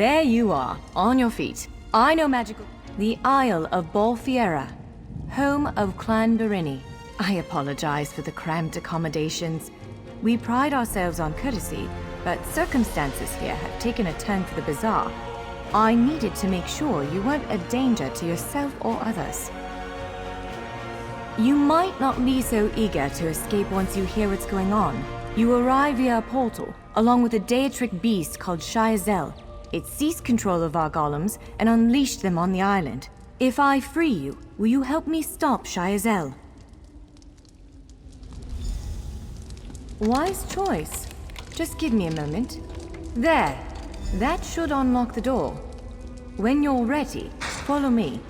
There you are, on your feet. I know magical... The Isle of Bolfiera, home of Clan Berini. I apologize for the cramped accommodations. We pride ourselves on courtesy, but circumstances here have taken a turn for the bizarre. I needed to make sure you weren't a danger to yourself or others. You might not be so eager to escape once you hear what's going on. You arrive via a portal, along with a Daetric beast called Shayazel. It seized control of our golems and unleashed them on the island. If I free you, will you help me stop Shayazel? Wise choice. Just give me a moment. There. That should unlock the door. When you're ready, follow me.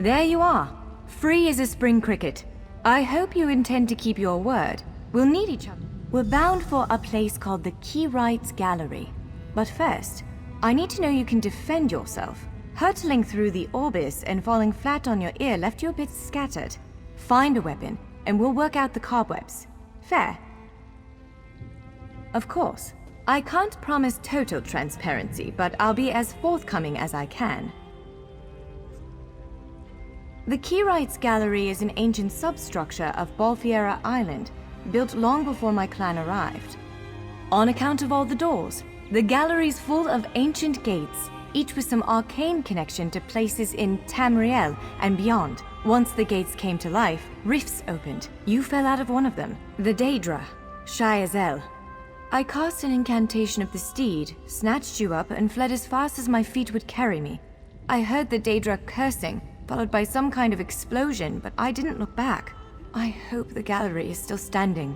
There you are, free as a spring cricket. I hope you intend to keep your word. We'll need each other. We're bound for a place called the Khenarthis Gallery. But first, I need to know you can defend yourself. Hurtling through the Orbis and falling flat on your ear left you a bit scattered. Find a weapon, and we'll work out the cobwebs. Fair? Of course. I can't promise total transparency, but I'll be as forthcoming as I can. The Khenarthis Gallery is an ancient substructure of Bolfiera Island, built long before my clan arrived. On account of all the doors, the gallery's full of ancient gates, each with some arcane connection to places in Tamriel and beyond. Once the gates came to life, rifts opened. You fell out of one of them, the Daedra, Shayazel. I cast an incantation of the steed, snatched you up, and fled as fast as my feet would carry me. I heard the Daedra cursing, followed by some kind of explosion, but I didn't look back. I hope the gallery is still standing.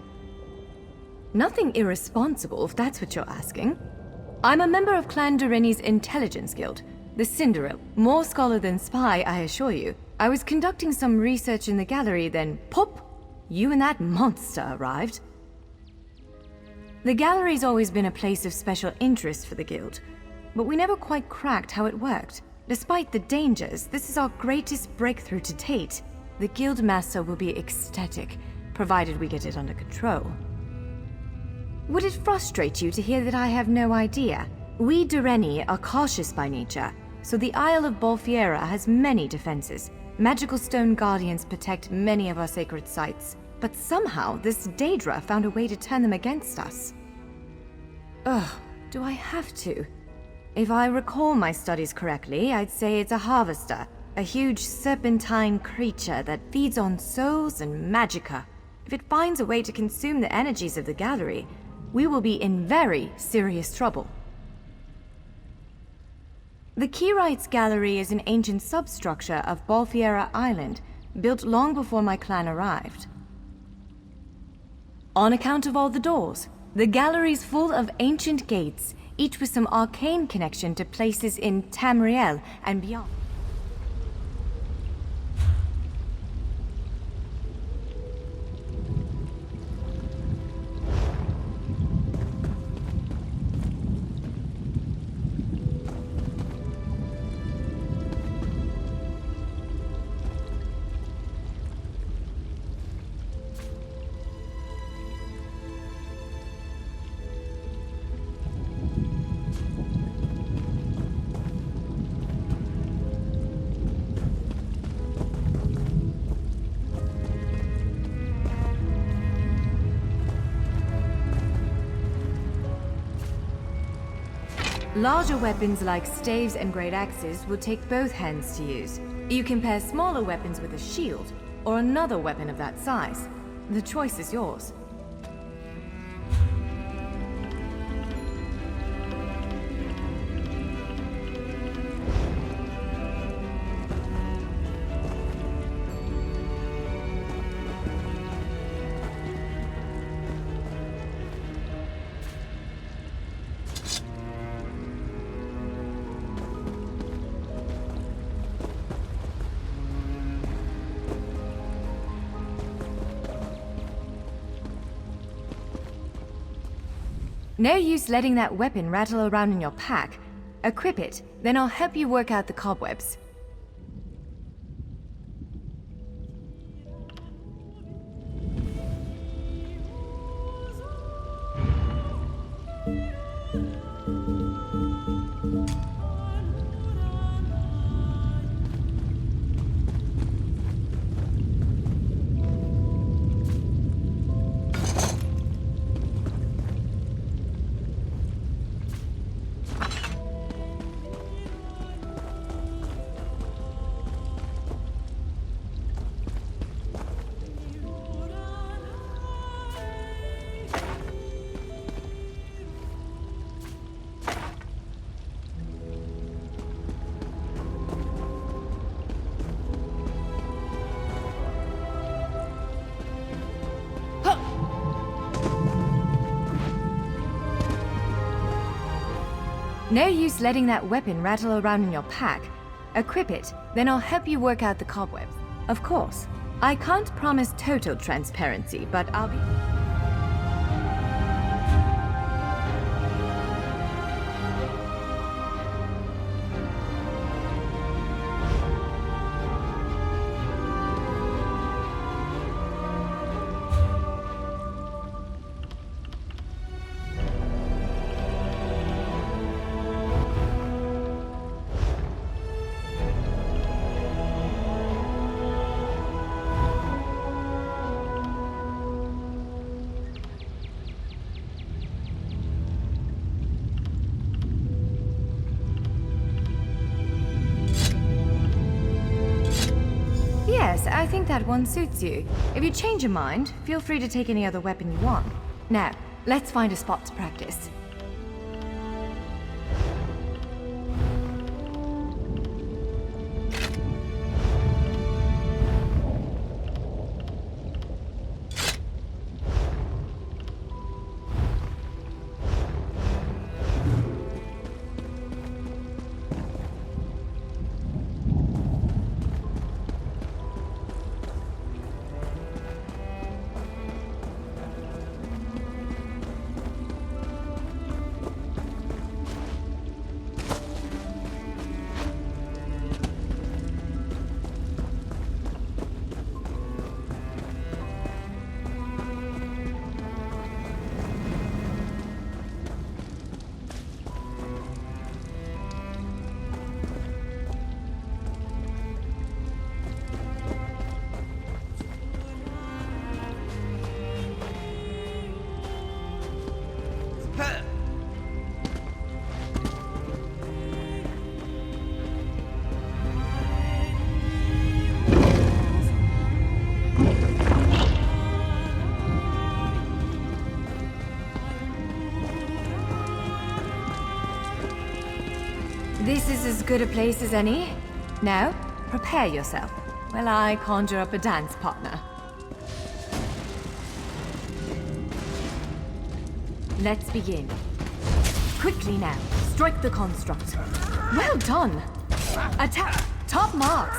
Nothing irresponsible, if that's what you're asking. I'm a member of Clan Doreni's intelligence guild, the Cinderel. More scholar than spy, I assure you. I was conducting some research in the gallery, then pop! You and that monster arrived. The gallery's always been a place of special interest for the guild, but we never quite cracked how it worked. Despite the dangers, this is our greatest breakthrough to date. The guild master will be ecstatic, provided we get it under control. Would it frustrate you to hear that I have no idea? We Doreni are cautious by nature, so the Isle of Bolfiera has many defenses. Magical stone guardians protect many of our sacred sites, but somehow this Daedra found a way to turn them against us. Ugh, do I have to? If I recall my studies correctly, I'd say it's a harvester, a huge serpentine creature that feeds on souls and magicka. If it finds a way to consume the energies of the gallery, we will be in very serious trouble. The Khenarthis Gallery is an ancient substructure of Bolfiera Island, built long before my clan arrived. On account of all the doors, the gallery's full of ancient gates, each with some arcane connection to places in Tamriel and beyond. Larger weapons like staves and great axes will take both hands to use. You can pair smaller weapons with a shield, or another weapon of that size. The choice is yours. No use letting that weapon rattle around in your pack. Equip it, then I'll help you work out the cobwebs. No use letting that weapon rattle around in your pack. Equip it, then I'll help you work out the cobwebs. Of course, I can't promise total transparency, but I'll be... Yes, I think that one suits you. If you change your mind, feel free to take any other weapon you want. Now, let's find a spot to practice. This is as good a place as any. Now, prepare yourself while I conjure up a dance partner. Let's begin. Quickly now, strike the construct. Well done! Attack! Top marks!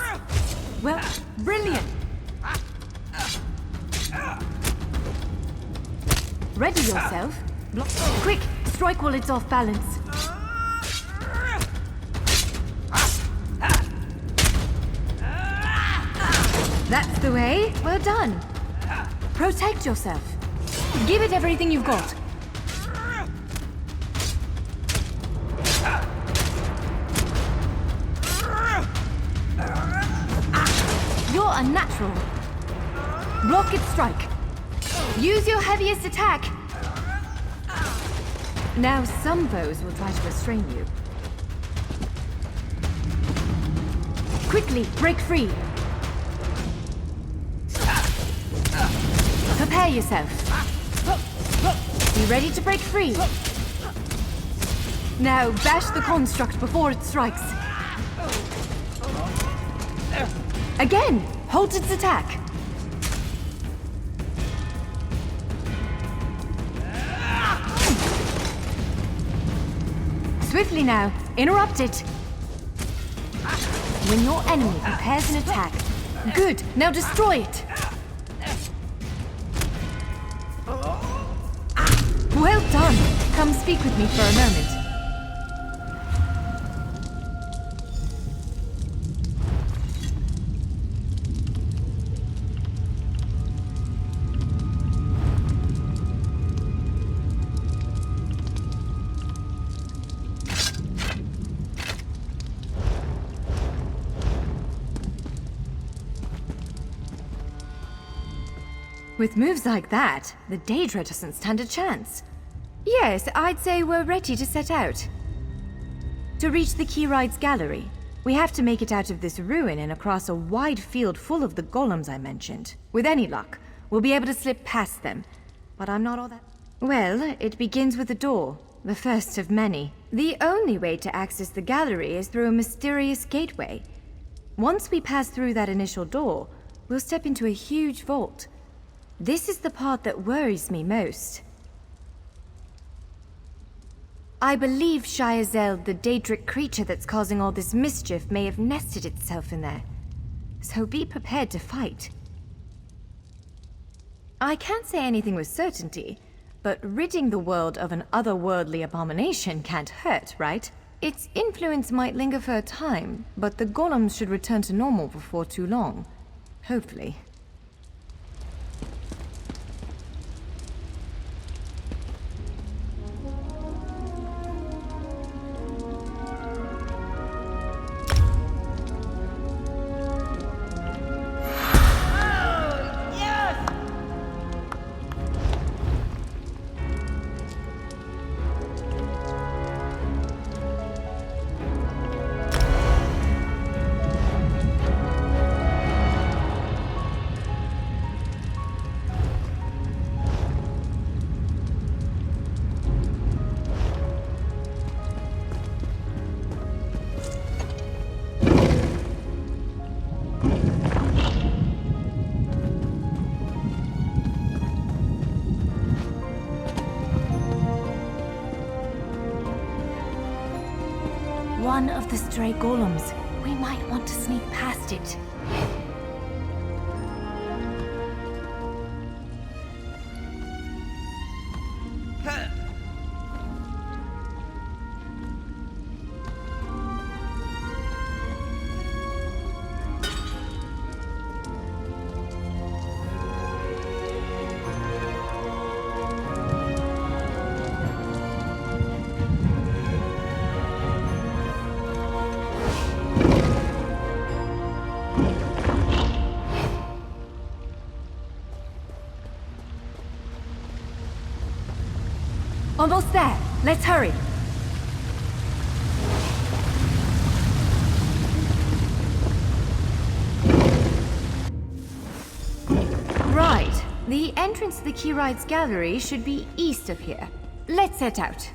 Well, brilliant! Ready yourself. Quick, strike while it's off balance. That's the way. Well done. Protect yourself. Give it everything you've got. You're unnatural. Block its strike. Use your heaviest attack. Now some foes will try to restrain you. Quickly, break free. Prepare yourself. Be ready to break free. Now bash the construct before it strikes. Again, halt its attack. Swiftly now, interrupt it. When your enemy prepares an attack, good, now destroy it. Well done! Come speak with me for a moment. With moves like that, the Daedra doesn't stand a chance. Yes, I'd say we're ready to set out. To reach the Khenarthis Gallery, we have to make it out of this ruin and across a wide field full of the golems I mentioned. With any luck, we'll be able to slip past them. But I'm not all that... Well, it begins with a door, the first of many. The only way to access the gallery is through a mysterious gateway. Once we pass through that initial door, we'll step into a huge vault. This is the part that worries me most. I believe Shiazel, the Daedric creature that's causing all this mischief, may have nested itself in there. So be prepared to fight. I can't say anything with certainty, but ridding the world of an otherworldly abomination can't hurt, right? Its influence might linger for a time, but the golems should return to normal before too long. Hopefully. One of the stray golems. We might want to sneak past it. Almost there. Let's hurry. Right. The entrance to the Khenarthis Gallery should be east of here. Let's set out.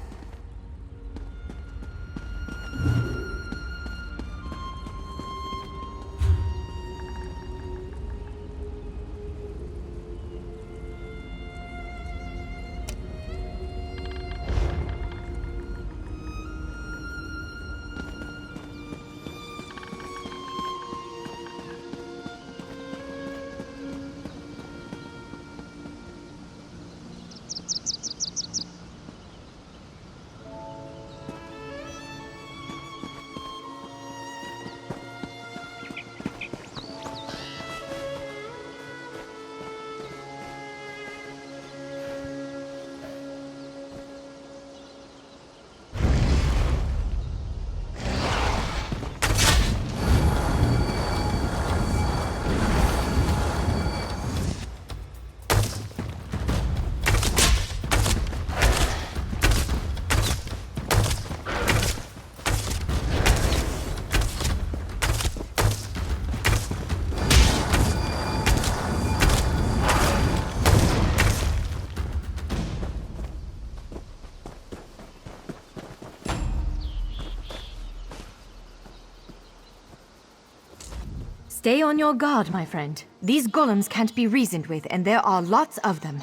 Stay on your guard, my friend. These golems can't be reasoned with, and there are lots of them.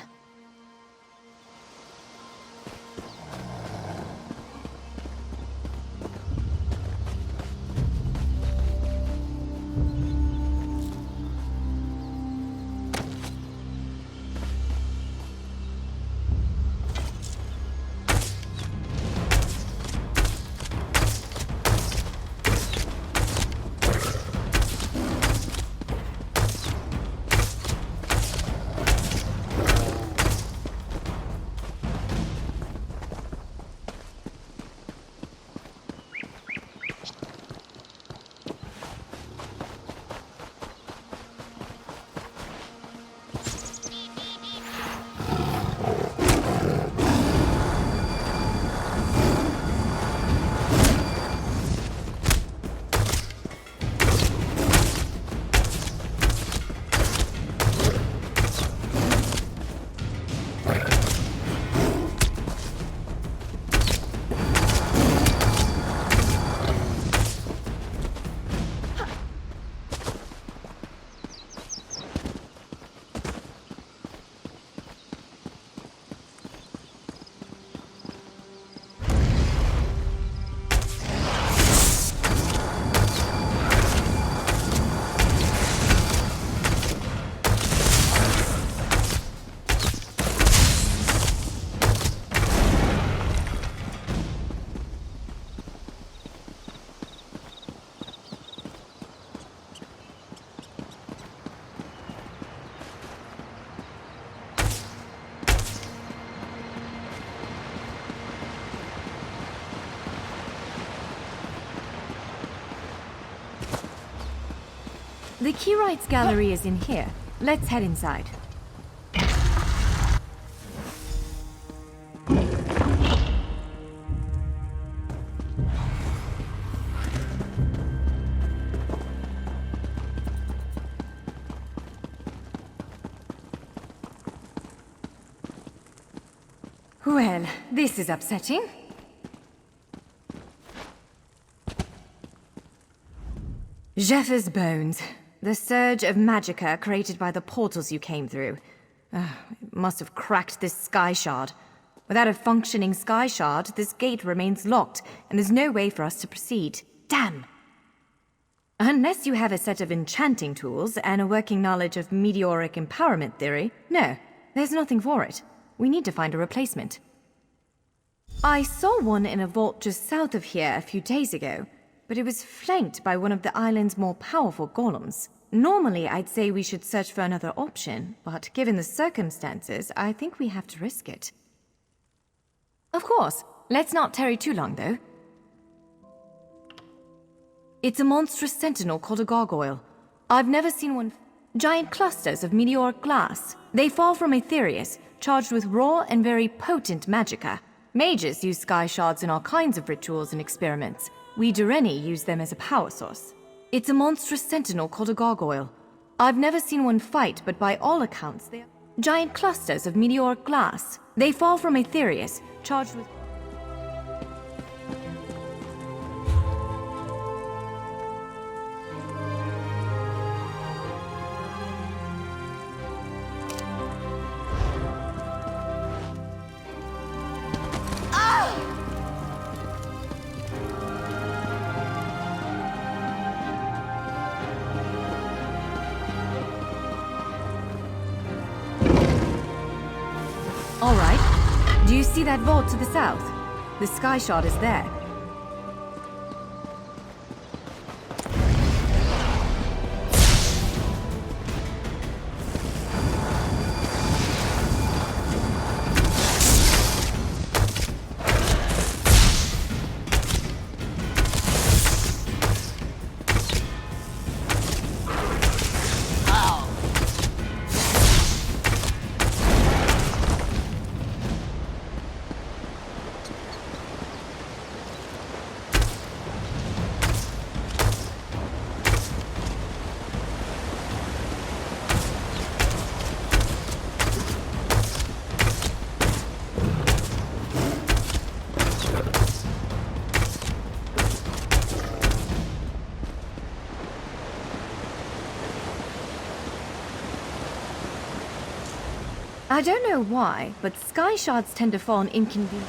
The Keyrights Gallery is in here. Let's head inside. Well, this is upsetting. Jeffers' bones. The surge of magicka created by the portals you came through. It must have cracked this sky shard. Without a functioning sky shard, this gate remains locked, and there's no way for us to proceed. Damn! Unless you have a set of enchanting tools and a working knowledge of meteoric empowerment theory, no, there's nothing for it. We need to find a replacement. I saw one in a vault just south of here a few days ago, but it was flanked by one of the island's more powerful golems. Normally, I'd say we should search for another option, but given the circumstances, I think we have to risk it. Of course. Let's not tarry too long, though. It's a monstrous sentinel called a gargoyle. I've never seen one. Giant clusters of meteoric glass. They fall from Aetherius, charged with raw and very potent magicka. Mages use sky shards in all kinds of rituals and experiments. We Dureni use them as a power source. It's a monstrous sentinel called a gargoyle. I've never seen one fight, but by all accounts they are giant clusters of meteoric glass. They fall from Aetherius, charged with... All right. Do you see that vault to the south? The sky shard is there. I don't know why, but sky shards tend to fall on inconvenient...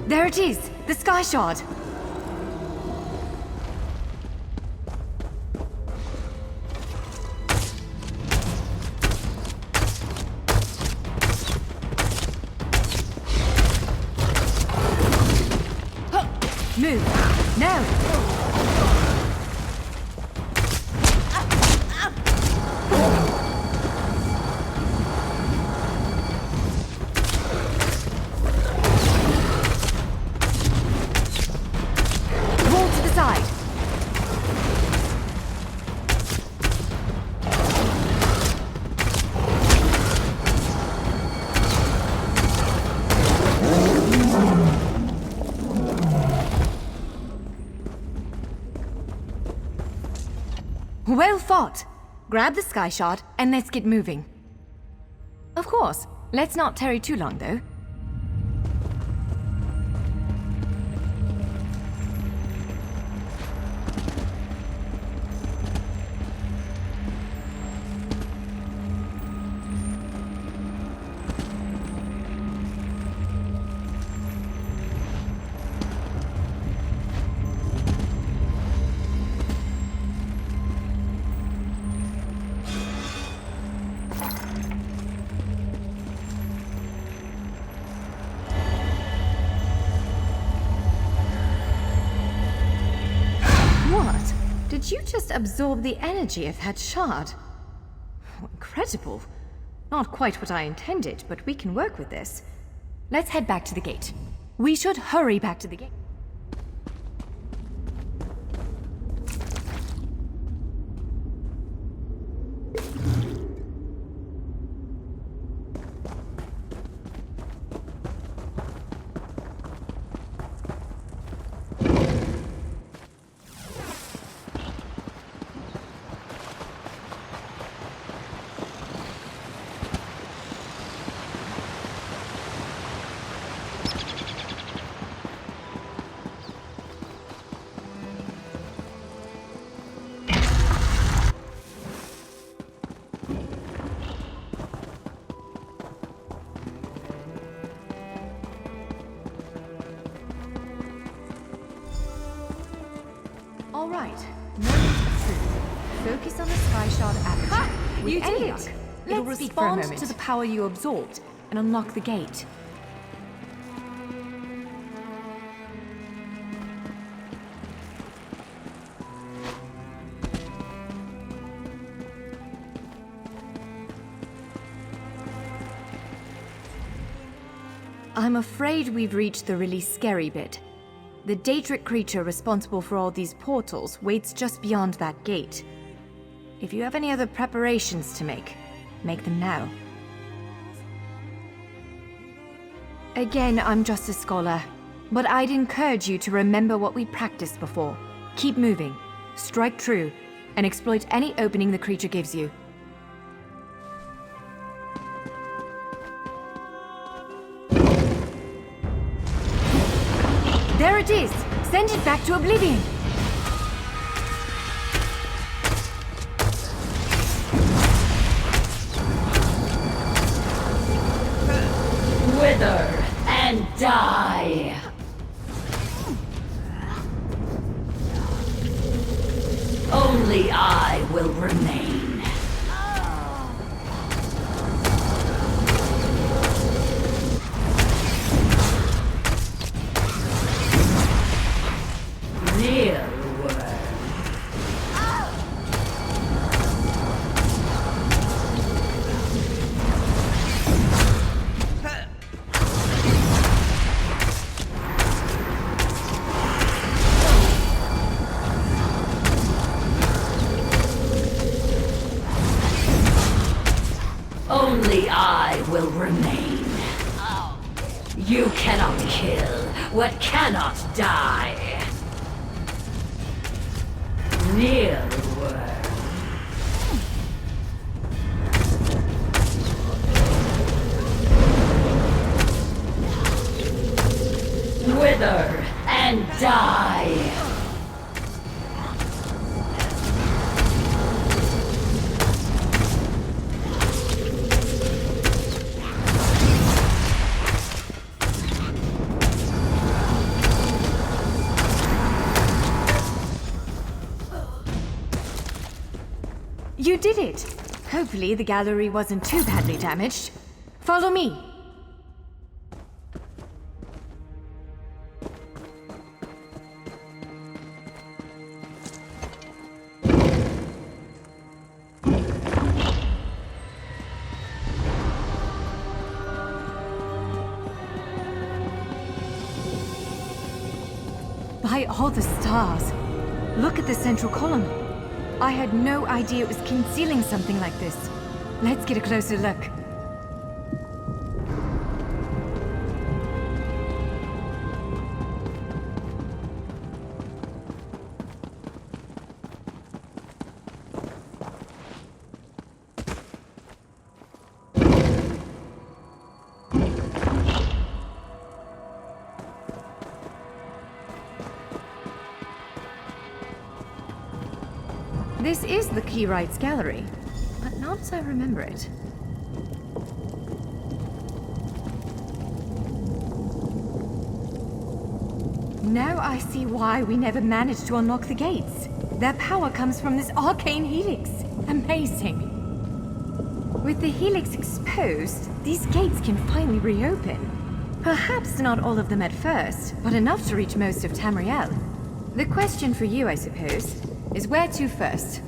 There it is! The sky shard! Move! Now! Well fought! Grab the sky shard and let's get moving. Of course, let's not tarry too long though. Did you just absorb the energy of that shard? Incredible. Not quite what I intended, but we can work with this. Let's head back to the gate. We should hurry back to the gate. All right, moment of truth. Focus on the sky shard aperture. With any luck, it'll respond to the power you absorbed and unlock the gate. I'm afraid we've reached the really scary bit. The Daedric creature responsible for all these portals waits just beyond that gate. If you have any other preparations to make them now. Again, I'm just a scholar, but I'd encourage you to remember what we practiced before. Keep moving, strike true, and exploit any opening the creature gives you. There it is! Send it back to oblivion! Wither and die! Only I will remain. Only I will remain. You cannot kill what cannot die. Kneel, worm. Wither and die. You did it! Hopefully the gallery wasn't too badly damaged. Follow me! By all the stars! Look at the central column. I had no idea it was concealing something like this. Let's get a closer look. This is the Khenarthis Gallery, but not as I remember it. Now I see why we never managed to unlock the gates. Their power comes from this arcane helix. Amazing. With the helix exposed, these gates can finally reopen. Perhaps not all of them at first, but enough to reach most of Tamriel. The question for you, I suppose, is where to first?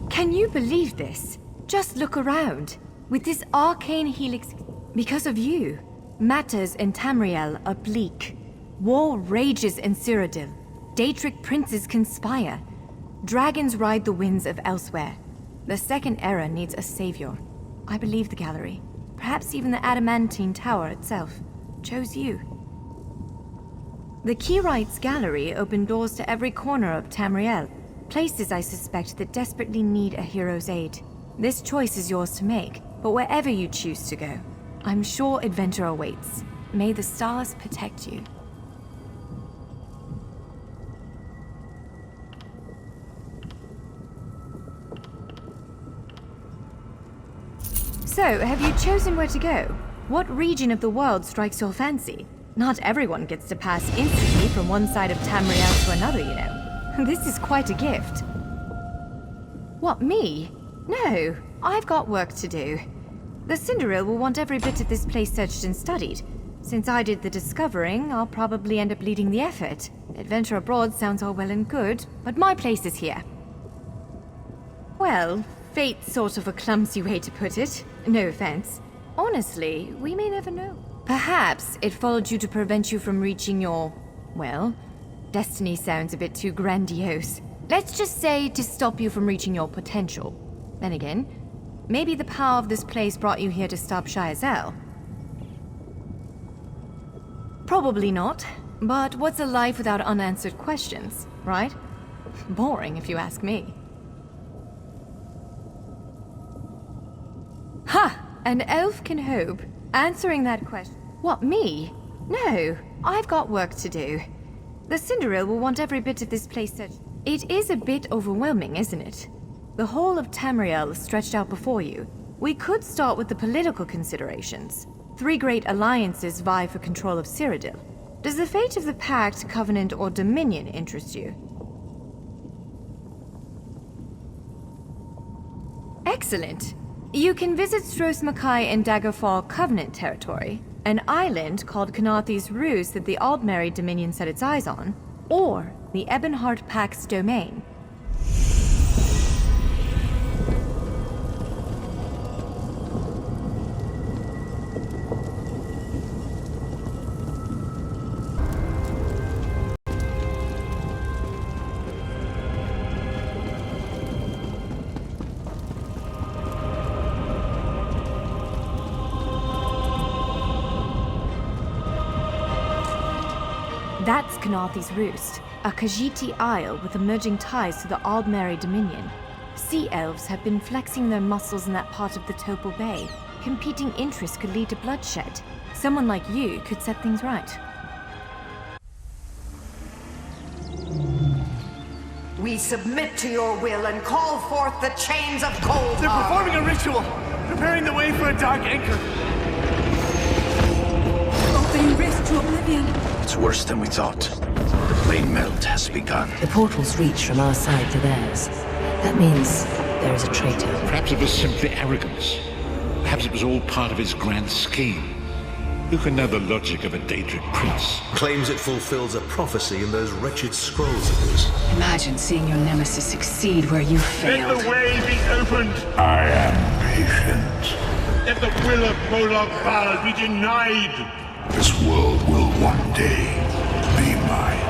Can you believe this? Just look around. With this arcane helix, because of you, matters in Tamriel are bleak. War rages in Cyrodiil. Daedric princes conspire. Dragons ride the winds of elsewhere. The Second Era needs a savior. I believe the gallery, perhaps even the adamantine tower itself, chose you. The Khenarthis Gallery opened doors to every corner of Tamriel, places I suspect that desperately need a hero's aid. This choice is yours to make, but wherever you choose to go, I'm sure adventure awaits. May the stars protect you. So, have you chosen where to go? What region of the world strikes your fancy? Not everyone gets to pass instantly from one side of Tamriel to another, you know. This is quite a gift. What, me? No, I've got work to do. The Cyrodiil will want every bit of this place searched and studied. Since I did the discovering, I'll probably end up leading the effort. Adventure abroad sounds all well and good, but my place is here. Well, fate's sort of a clumsy way to put it. No offense. Honestly, we may never know. Perhaps it followed you to prevent you from reaching your... well, destiny sounds a bit too grandiose. Let's just say to stop you from reaching your potential. Then again, maybe the power of this place brought you here to stop Shayazel. Probably not. But what's a life without unanswered questions, right? Boring, if you ask me. Ha! An elf can hope. Answering that question... What, me? No, I've got work to do. The Cyrodiil will want every bit of this place searched. It is a bit overwhelming, isn't it? The whole of Tamriel is stretched out before you. We could start with the political considerations. 3 great alliances vie for control of Cyrodiil. Does the fate of the Pact, Covenant, or Dominion interest you? Excellent. You can visit Stros Mackay in Daggerfall Covenant territory, an island called Khenarthis Roost that the Aldmeri Dominion set its eyes on, or the Ebonheart Pact's domain. That's Khenarthis Roost, a Khajiiti isle with emerging ties to the Aldmeri Dominion. Sea elves have been flexing their muscles in that part of the Topal Bay. Competing interests could lead to bloodshed. Someone like you could set things right. We submit to your will and call forth the chains of cold. They're performing a ritual, preparing the way for a dark anchor. Opening rift to oblivion. It's worse than we thought. The plane melt has begun. The portals reach from our side to theirs. That means there is a traitor. Perhaps it was simply arrogance. Perhaps it was all part of his grand scheme. Who can know the logic of a Daedric prince? Claims it fulfills a prophecy in those wretched scrolls of his. Imagine seeing your nemesis succeed where you failed. Let the way be opened! I am patient. Let the will of Molag Bal be denied! This world will one day be mine.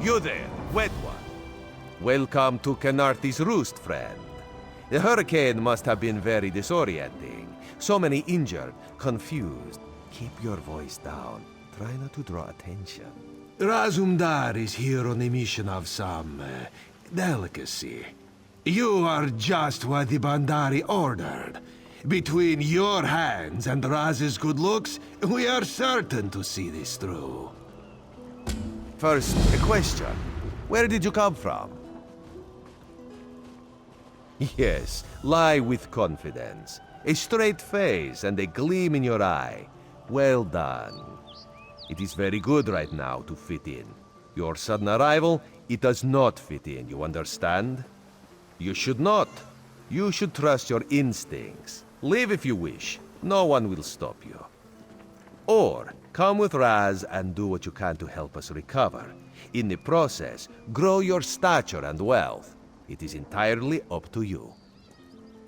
You there, wet one. Welcome to Khenarthis Roost, friend. The hurricane must have been very disorienting. So many injured, confused. Keep your voice down. Try not to draw attention. Razumdar is here on a mission of some delicacy. You are just what the Bandari ordered. Between your hands and Raz's good looks, we are certain to see this through. First, a question. Where did you come from? Yes, lie with confidence. A straight face and a gleam in your eye. Well done. It is very good right now to fit in. Your sudden arrival, it does not fit in, you understand? You should not. You should trust your instincts. Leave if you wish. No one will stop you. Or, come with Raz and do what you can to help us recover. In the process, grow your stature and wealth. It is entirely up to you.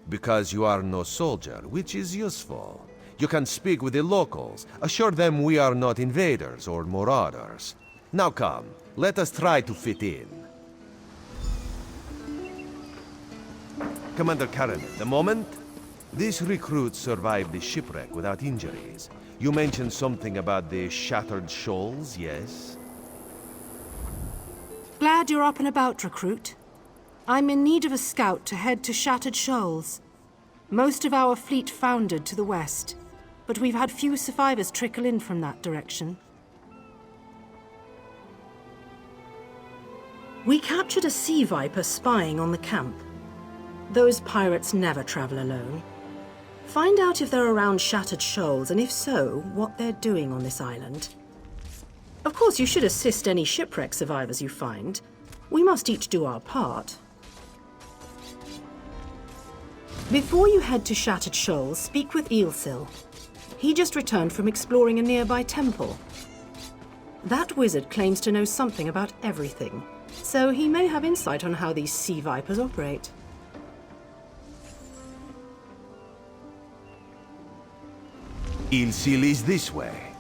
Because you are no soldier, which is useful. You can speak with the locals, assure them we are not invaders or marauders. Now come, let us try to fit in. Commander Karen, the moment? This recruit survived the shipwreck without injuries. You mentioned something about the Shattered Shoals, yes? Glad you're up and about, recruit. I'm in need of a scout to head to Shattered Shoals. Most of our fleet foundered to the west, but we've had few survivors trickle in from that direction. We captured a sea viper spying on the camp. Those pirates never travel alone. Find out if they're around Shattered Shoals, and if so, what they're doing on this island. Of course, you should assist any shipwreck survivors you find. We must each do our part. Before you head to Shattered Shoals, speak with Eelsil. He just returned from exploring a nearby temple. That wizard claims to know something about everything, so he may have insight on how these sea vipers operate. Eelsil is this way.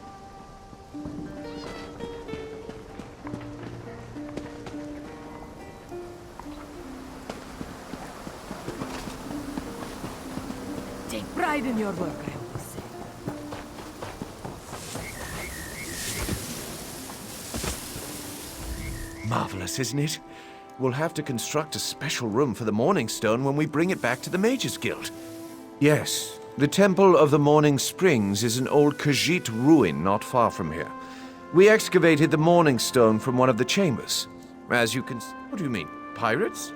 Take pride in your work, I always say. Marvelous, isn't it? We'll have to construct a special room for the Morning Stone when we bring it back to the Mages Guild. Yes, the Temple of the Morning Springs is an old Khajiit ruin not far from here. We excavated the Morning Stone from one of the chambers. As you can... What do you mean? Pirates?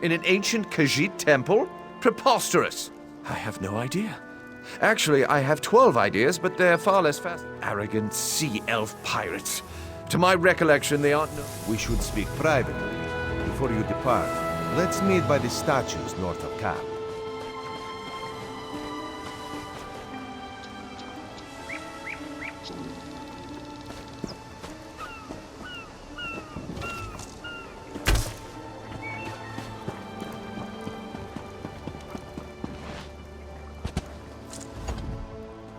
In an ancient Khajiit temple? Preposterous! I have no idea. Actually, I have 12 ideas, but they're far less fast. Arrogant sea elf pirates. To my recollection, they aren't no... We should speak privately. Before you depart, let's meet by the statues north of camp.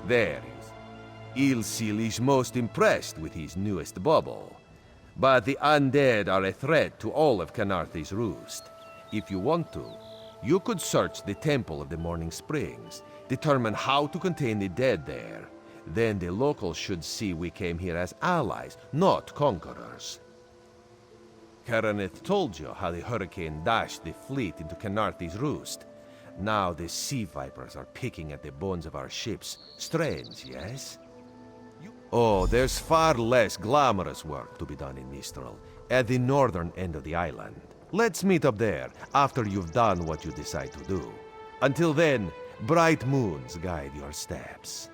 There is. Eelsil is most impressed with his newest bauble. But the undead are a threat to all of Khenarthis Roost. If you want to, you could search the Temple of the Morning Springs, determine how to contain the dead there. Then the locals should see we came here as allies, not conquerors. Khenarthis told you how the hurricane dashed the fleet into Khenarthis Roost. Now the sea vipers are picking at the bones of our ships. Strange, yes? Oh, there's far less glamorous work to be done in Mistral, at the northern end of the island. Let's meet up there, after you've done what you decide to do. Until then, bright moons guide your steps.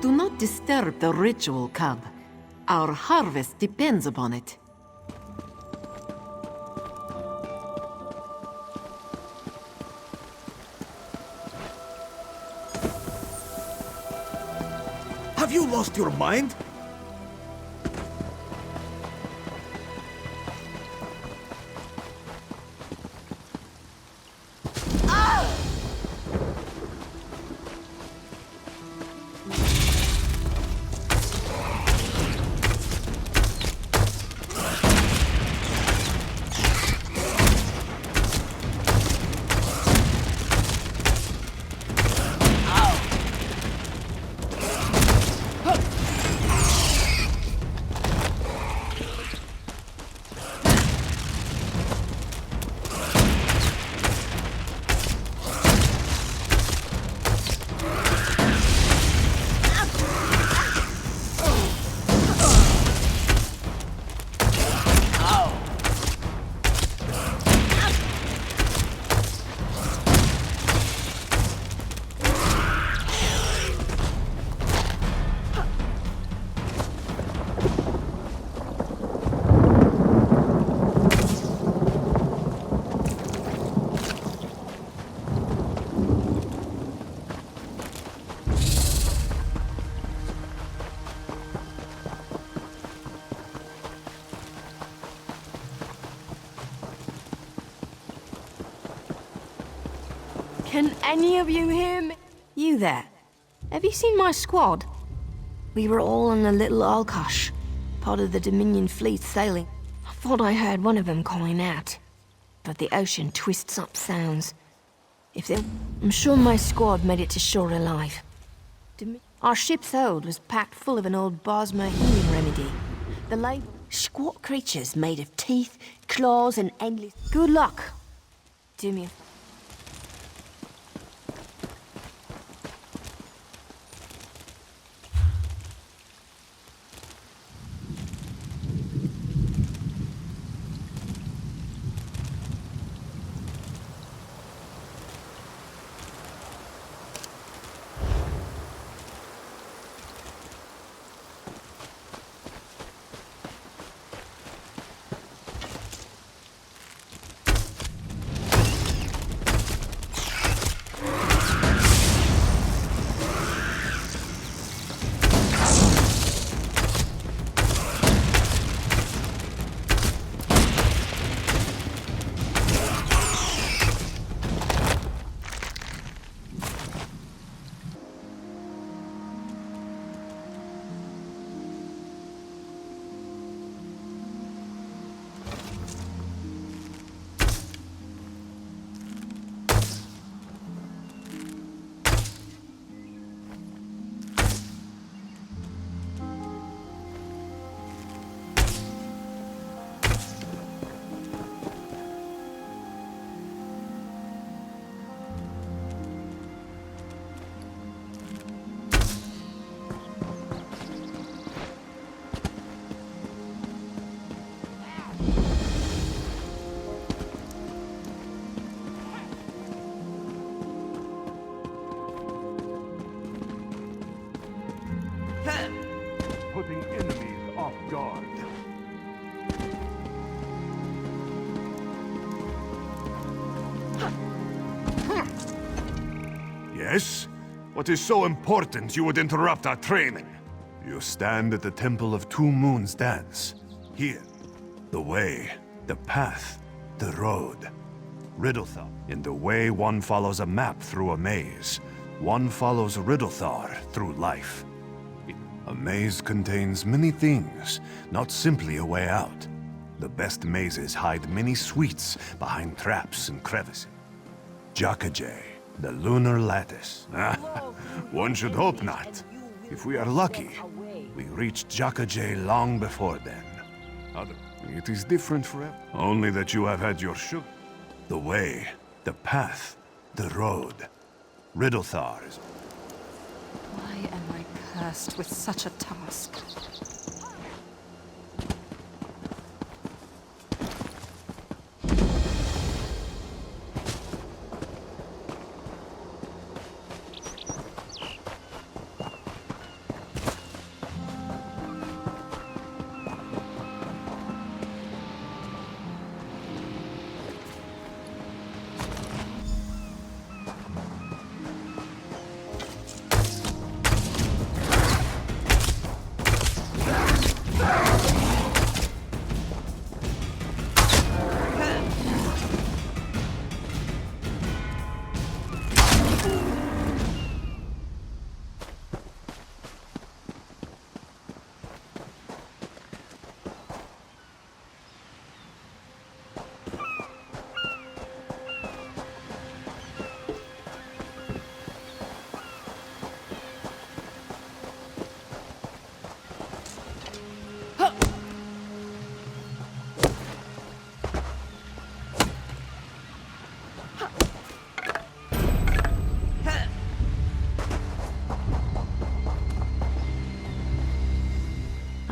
Do not disturb the ritual, cub. Our harvest depends upon it. Have you lost your mind? Can any of you hear me? You there. Have you seen my squad? We were all on a little Alkosh, part of the Dominion fleet sailing. I thought I heard one of them calling out. But the ocean twists up sounds. I'm sure my squad made it to shore alive. Our ship's hold was packed full of an old Bosmer healing remedy. The squat creatures made of teeth, claws, and endless... Good luck. Do me a... Putting enemies off guard. Yes? What is so important you would interrupt our training? You stand at the Temple of Two Moons Dance. Here. The way, the path, the road. Riddlethar. In the way, one follows a map through a maze. One follows Riddlethar through life. A maze contains many things, not simply a way out. The best mazes hide many sweets behind traps and crevices. Jakajay, the lunar lattice. One should hope not. If we are lucky, we reach Jakajay long before then. It is different forever. Only that you have had your sugar. The way, the path, the road. Riddlethar is... Why am I cursed with such a task?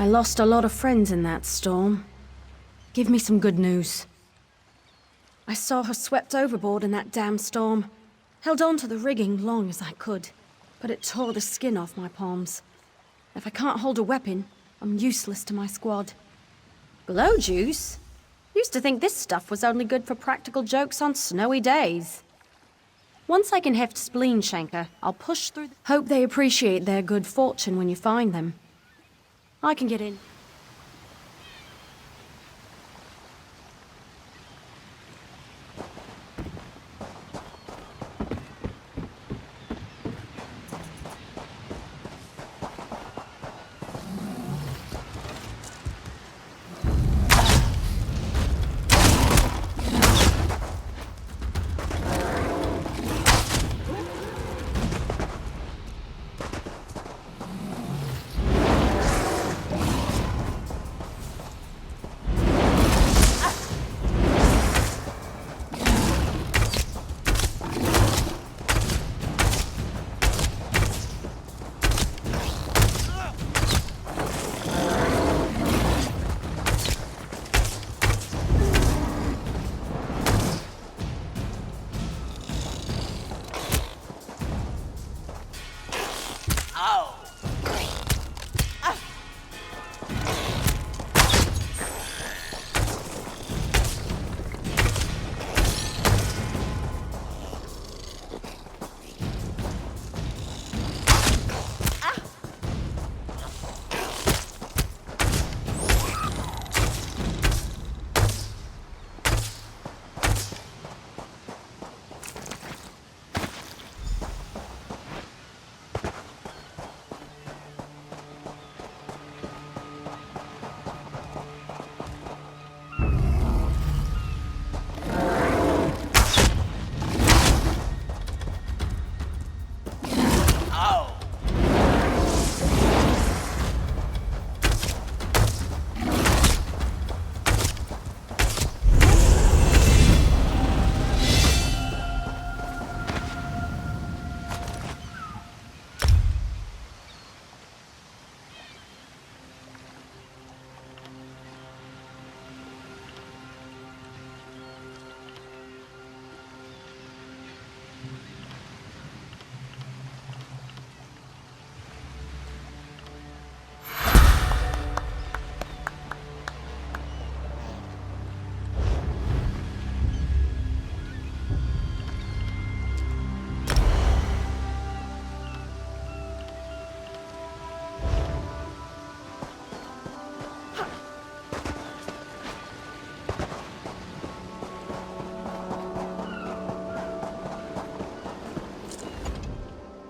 I lost a lot of friends in that storm. Give me some good news. I saw her swept overboard in that damn storm. Held on to the rigging long as I could, but it tore the skin off my palms. If I can't hold a weapon, I'm useless to my squad. Glow juice? Used to think this stuff was only good for practical jokes on snowy days. Once I can heft Spleen Shanker, I'll push through. Hope they appreciate their good fortune when you find them. I can get in.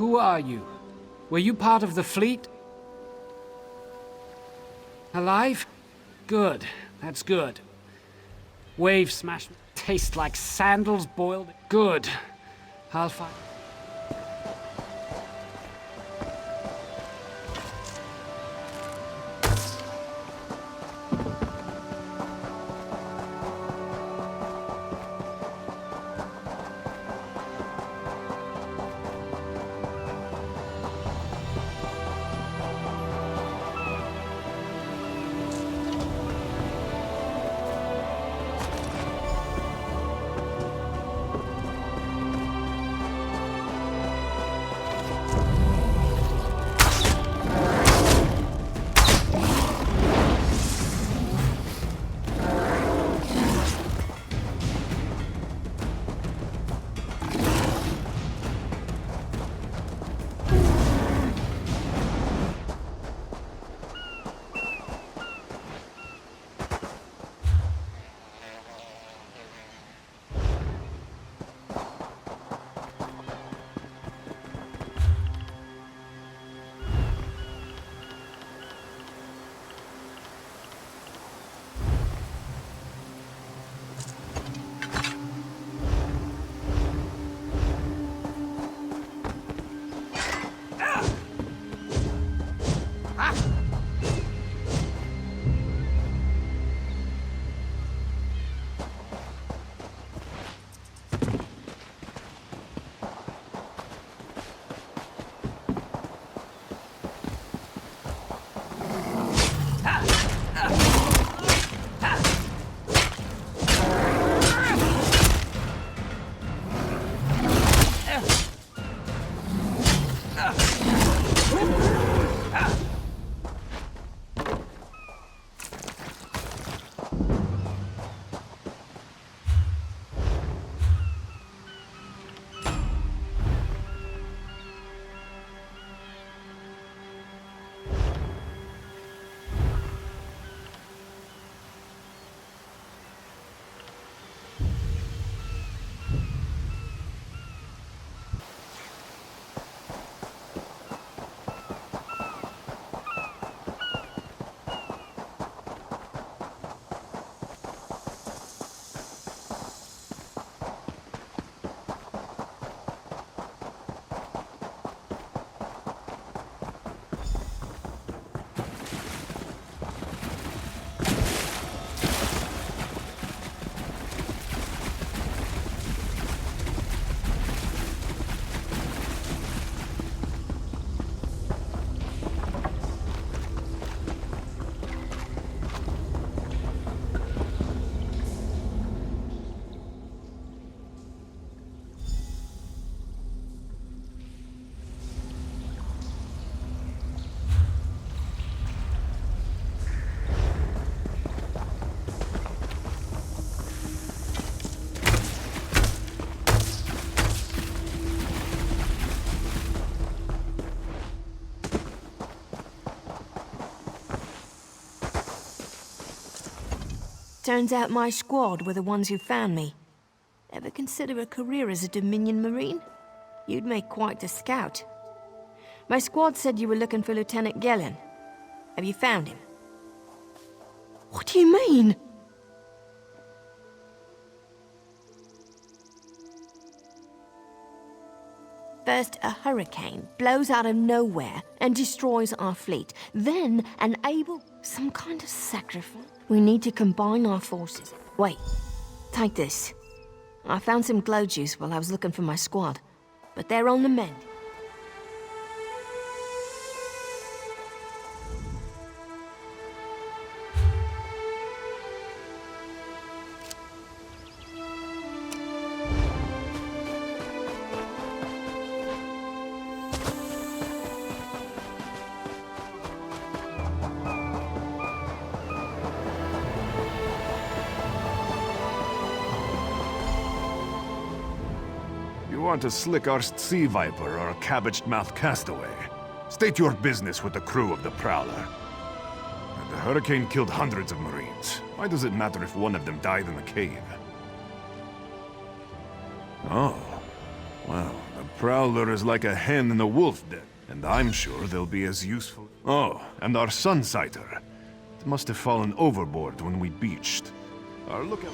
Who are you? Were you part of the fleet? Alive? Good. That's good. Wave smash taste like sandals boiled. Good. I'll find. Turns out my squad were the ones who found me. Ever consider a career as a Dominion Marine? You'd make quite a scout. My squad said you were looking for Lieutenant Gellin. Have you found him? What do you mean? First, a hurricane blows out of nowhere and destroys our fleet. Then, some kind of sacrifice. We need to combine our forces. Wait, take this. I found some glow juice while I was looking for my squad, but they're on the mend. You want a slick-arsed sea viper or a cabbage-mouthed castaway? State your business with the crew of the Prowler. The hurricane killed hundreds of Marines. Why does it matter if one of them died in the cave? Oh. Well, the Prowler is like a hen in a wolf den, and I'm sure they'll be as useful. Oh, and our Sunsighter. It must have fallen overboard when we beached. Our lookout...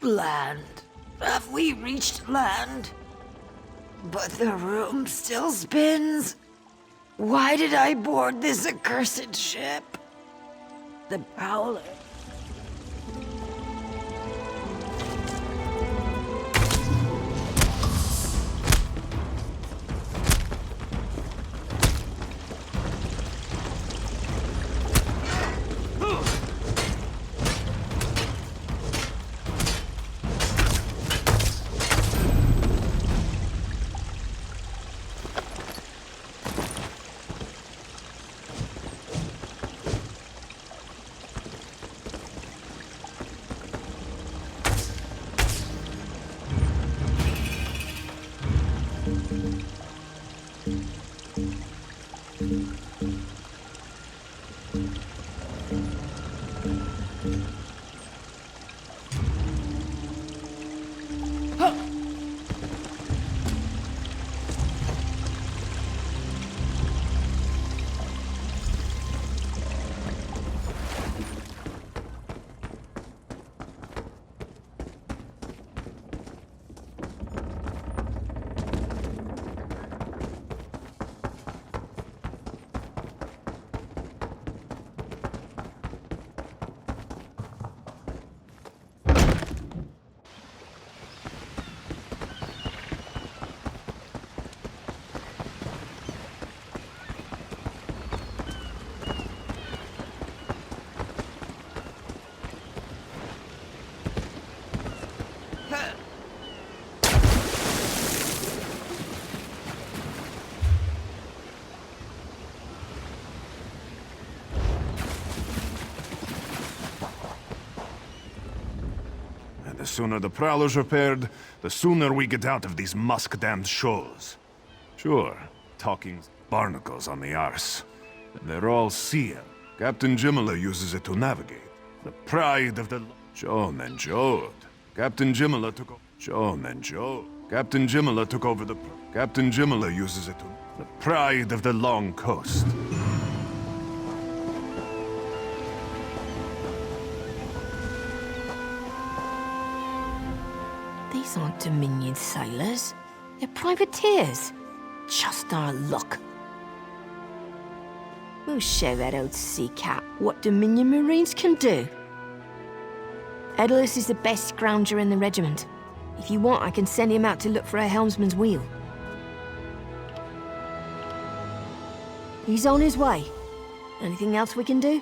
Land. Have we reached land? But the room still spins. Why did I board this accursed ship? The Prowler. The sooner the Prowler's repaired, the sooner we get out of these musk-damned shoals. Sure, talking barnacles on the arse. They're all seal. Captain Jimala uses it to navigate. The pride of the... Joan and Jode. Captain Jimala took over... Joan and Jode. Captain Jimala took over the... Captain Jimala uses it to... The pride of the long coast. These aren't Dominion sailors. They're privateers. Just our luck. We'll show that old sea cat what Dominion Marines can do. Edalus is the best grounger in the regiment. If you want, I can send him out to look for a helmsman's wheel. He's on his way. Anything else we can do?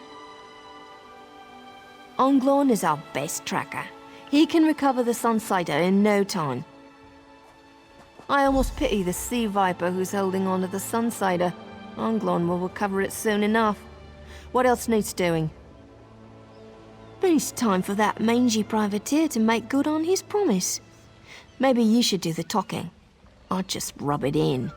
Onglorn is our best tracker. He can recover the Sunsider in no time. I almost pity the Sea Viper who's holding on to the Sunsider. Onglorn will recover it soon enough. What else needs doing? But it's time for that mangy privateer to make good on his promise. Maybe you should do the talking. I'll just rub it in.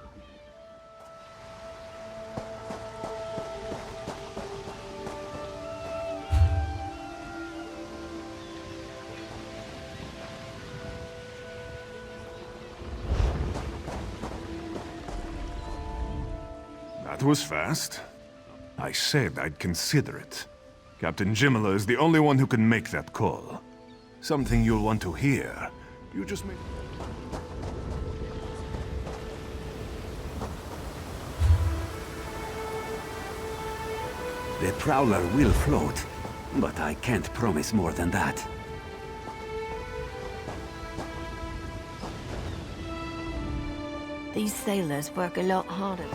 That was fast. I said I'd consider it. Captain Jimala is the only one who can make that call. Something you'll want to hear. You just make... The Prowler will float, but I can't promise more than that. These sailors work a lot harder.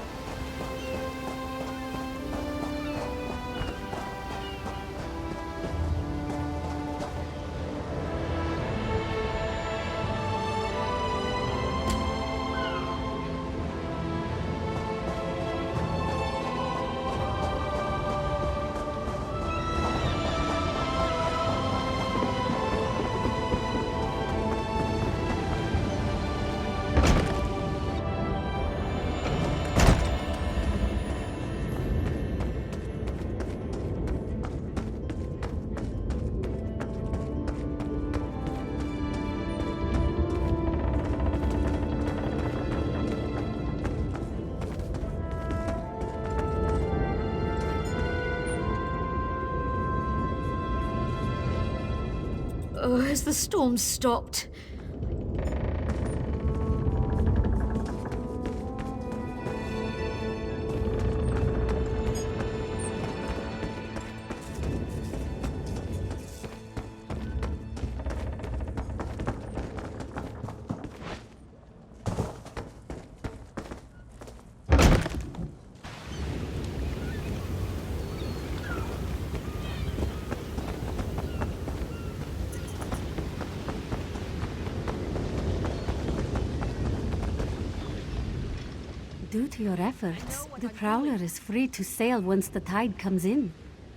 Oh, has the storm stopped? Due to your efforts, the Prowler is free to sail once the tide comes in.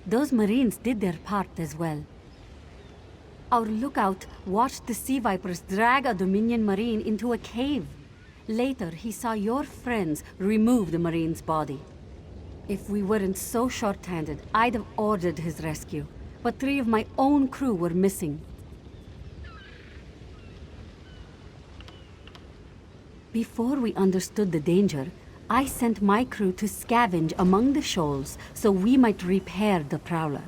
Those Marines did their part as well. Our lookout watched the Sea Vipers drag a Dominion Marine into a cave. Later, he saw your friends remove the Marine's body. If we weren't so short-handed, I'd have ordered his rescue. but 3 of my own crew were missing. Before we understood the danger, I sent my crew to scavenge among the shoals so we might repair the Prowler.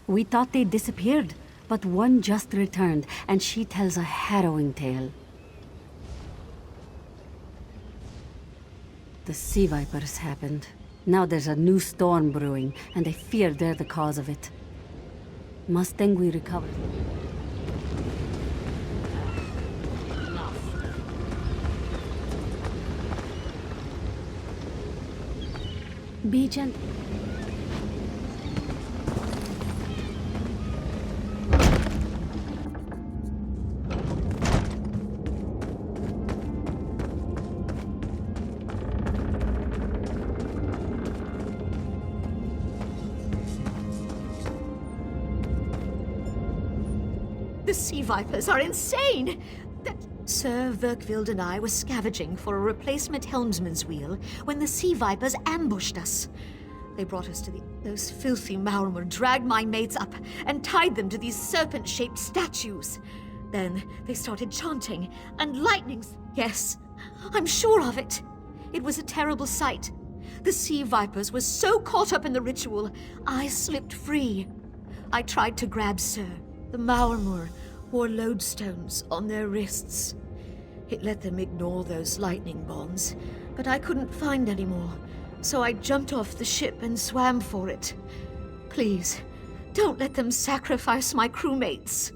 We thought they disappeared, but one just returned, and she tells a harrowing tale. The Sea Vipers happened. Now there's a new storm brewing, and I fear they're the cause of it. Mustang we recovered. Be gentle. The Sea Vipers are insane! Sir Verkvild and I were scavenging for a replacement helmsman's wheel when the Sea Vipers ambushed us. They brought us to those filthy Maormer dragged my mates up and tied them to these serpent-shaped statues. Then they started chanting, and lightnings... Yes, I'm sure of it. It was a terrible sight. The Sea Vipers were so caught up in the ritual, I slipped free. I tried to grab Sir. The Maormer wore lodestones on their wrists. It let them ignore those lightning bonds, but I couldn't find any more, so I jumped off the ship and swam for it. Please, don't let them sacrifice my crewmates.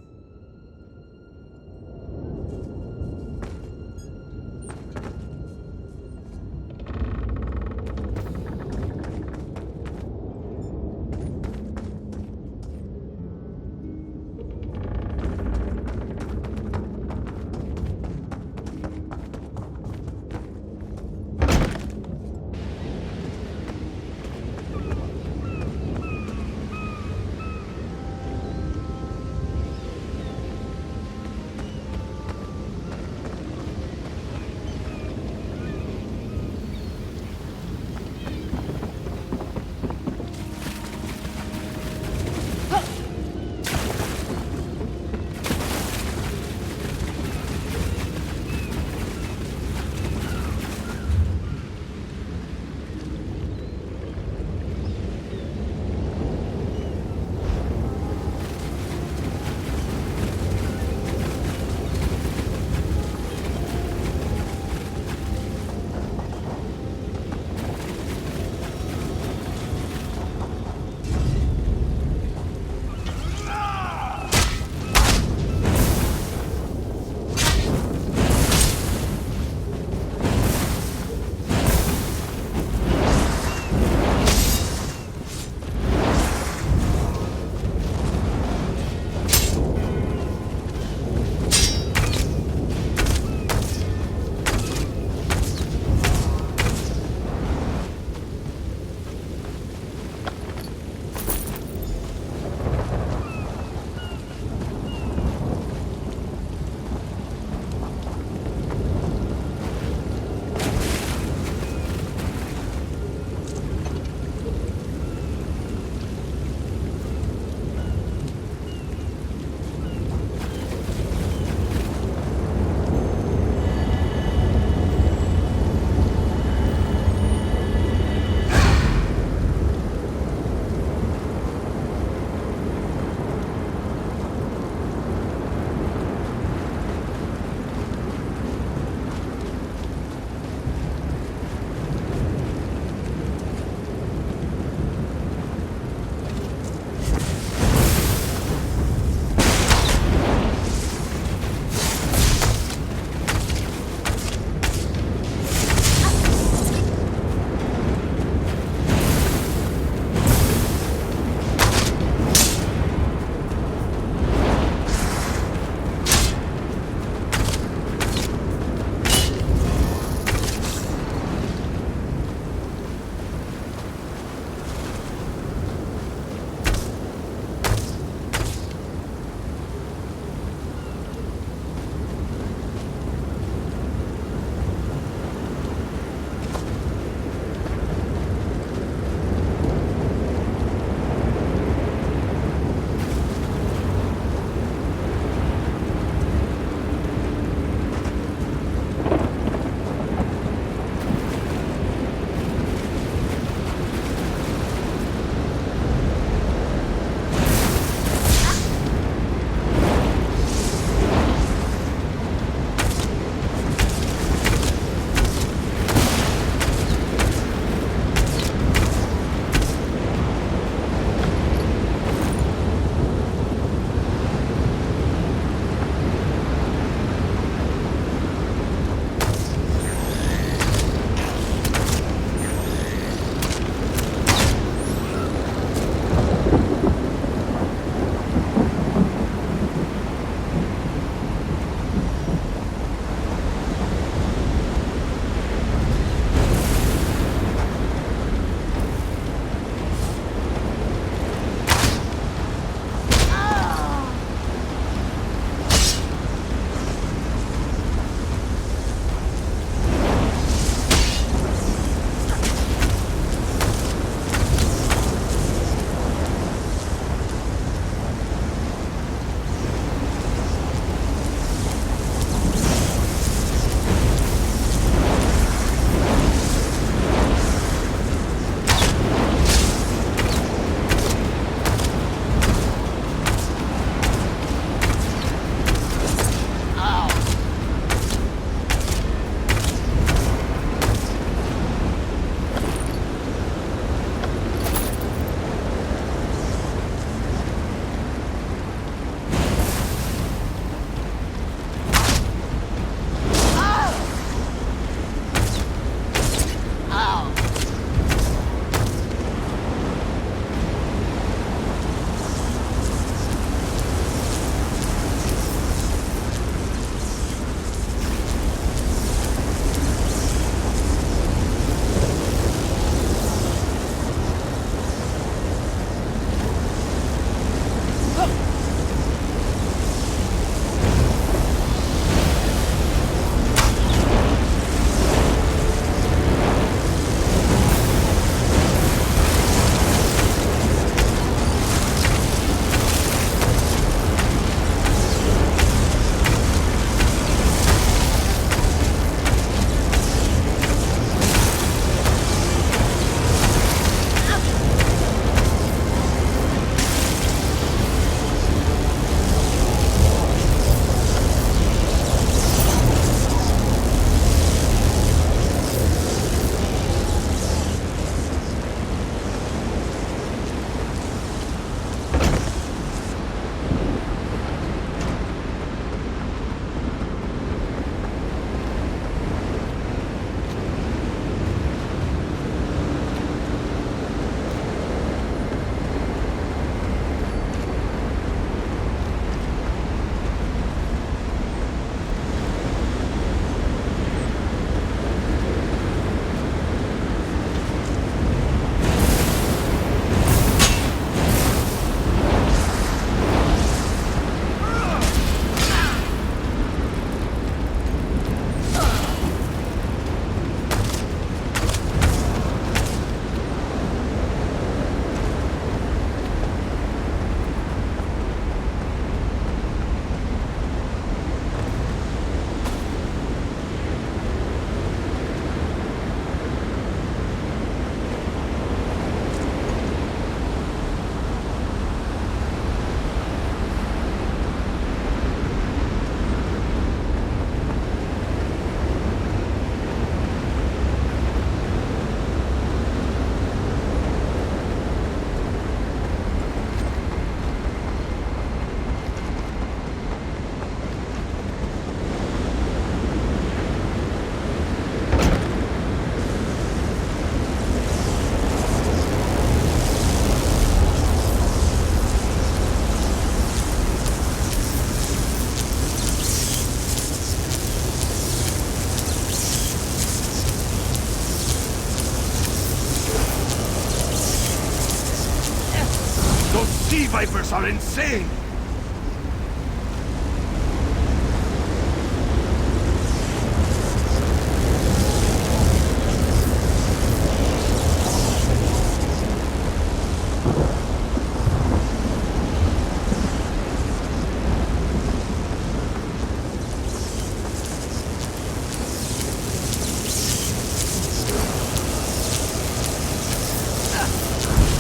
Vipers are insane!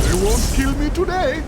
They won't kill me today!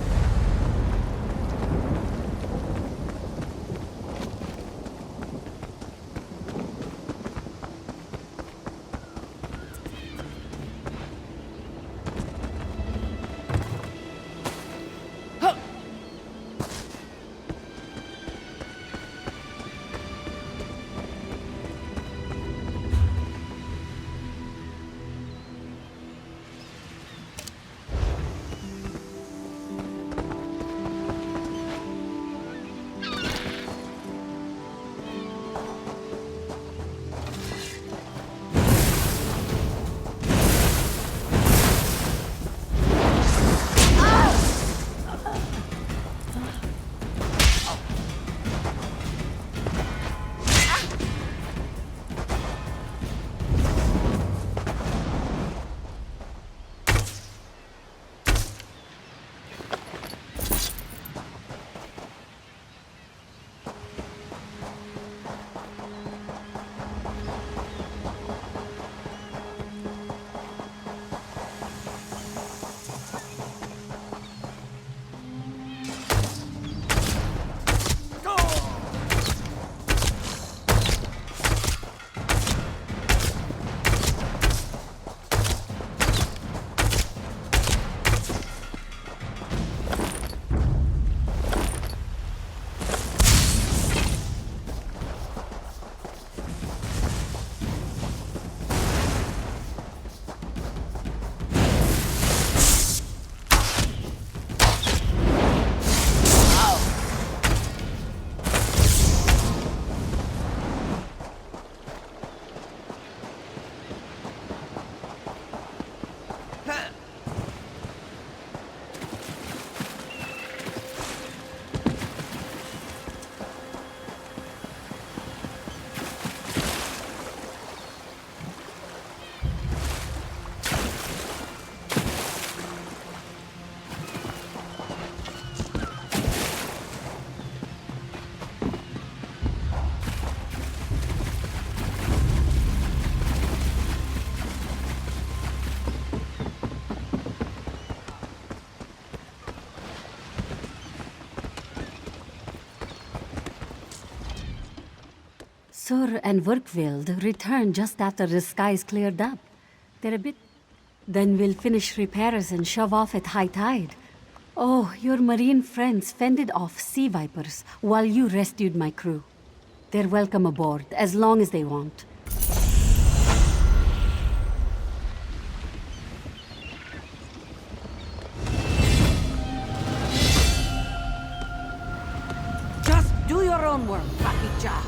Sur and Verkvild returned just after the skies cleared up. They're a bit... Then we'll finish repairs and shove off at high tide. Oh, your marine friends fended off sea vipers while you rescued my crew. They're welcome aboard, as long as they want. Just do your own work, Pakija.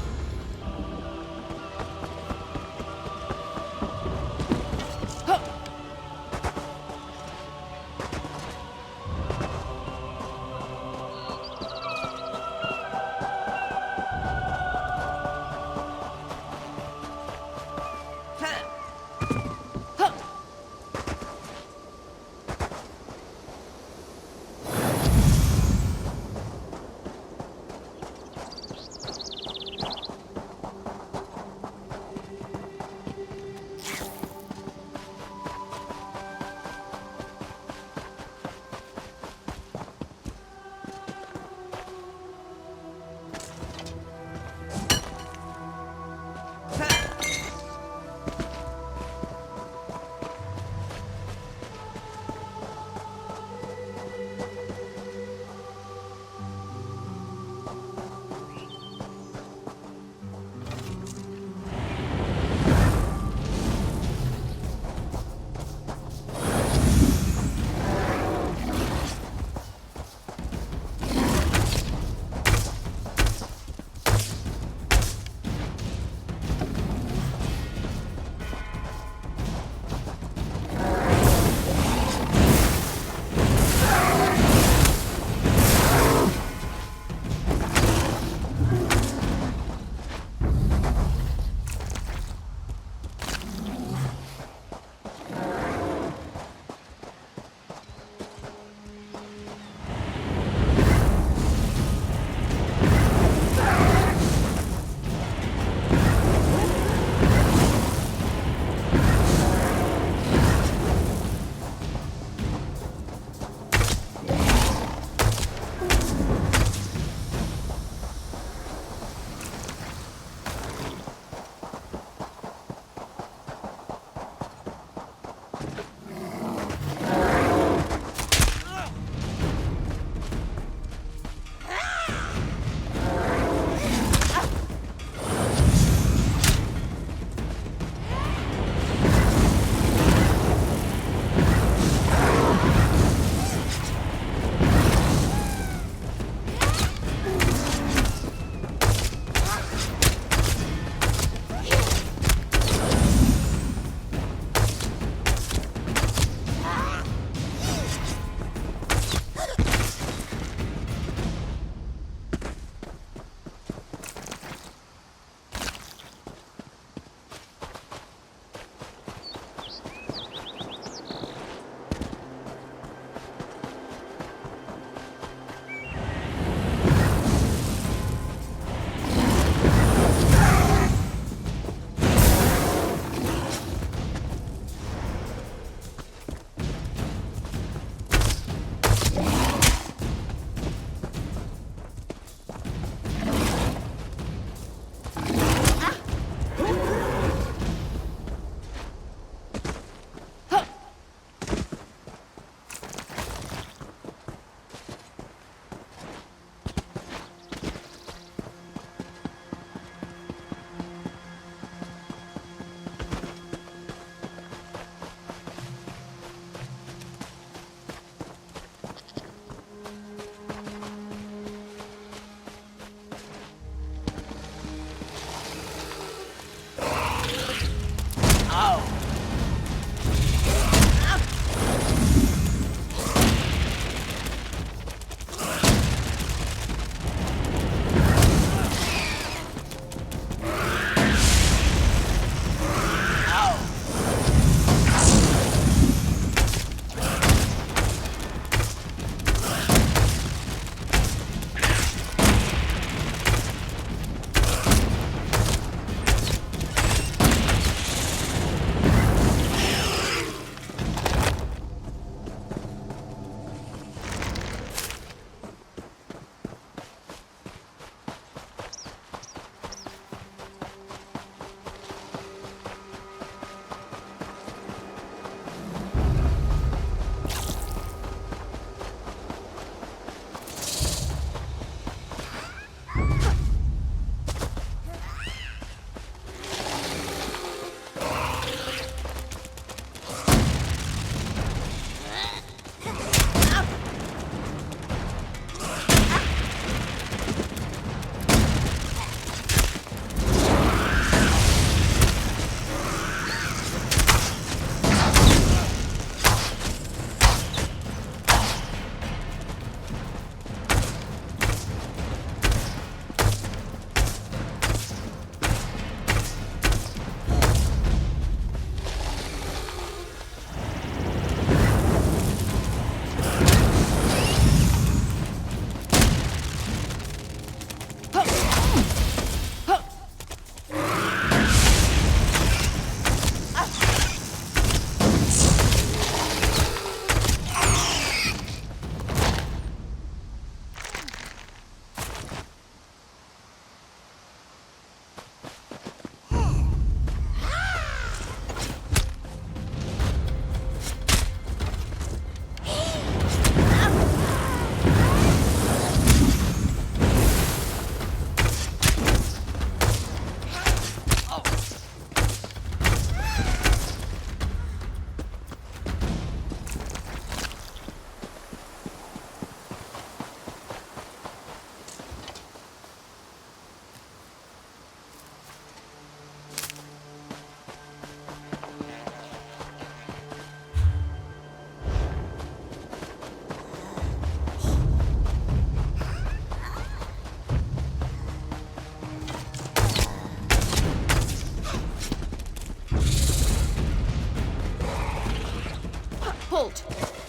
Halt!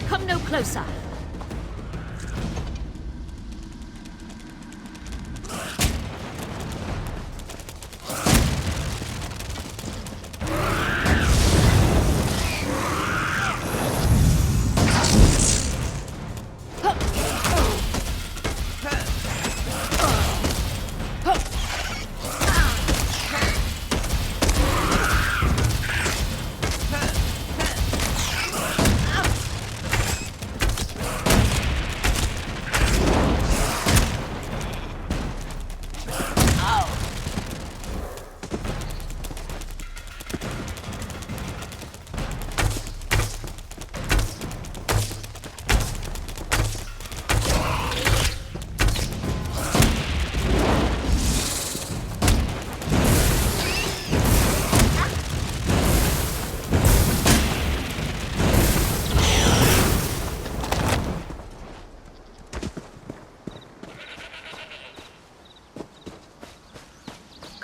Come no closer!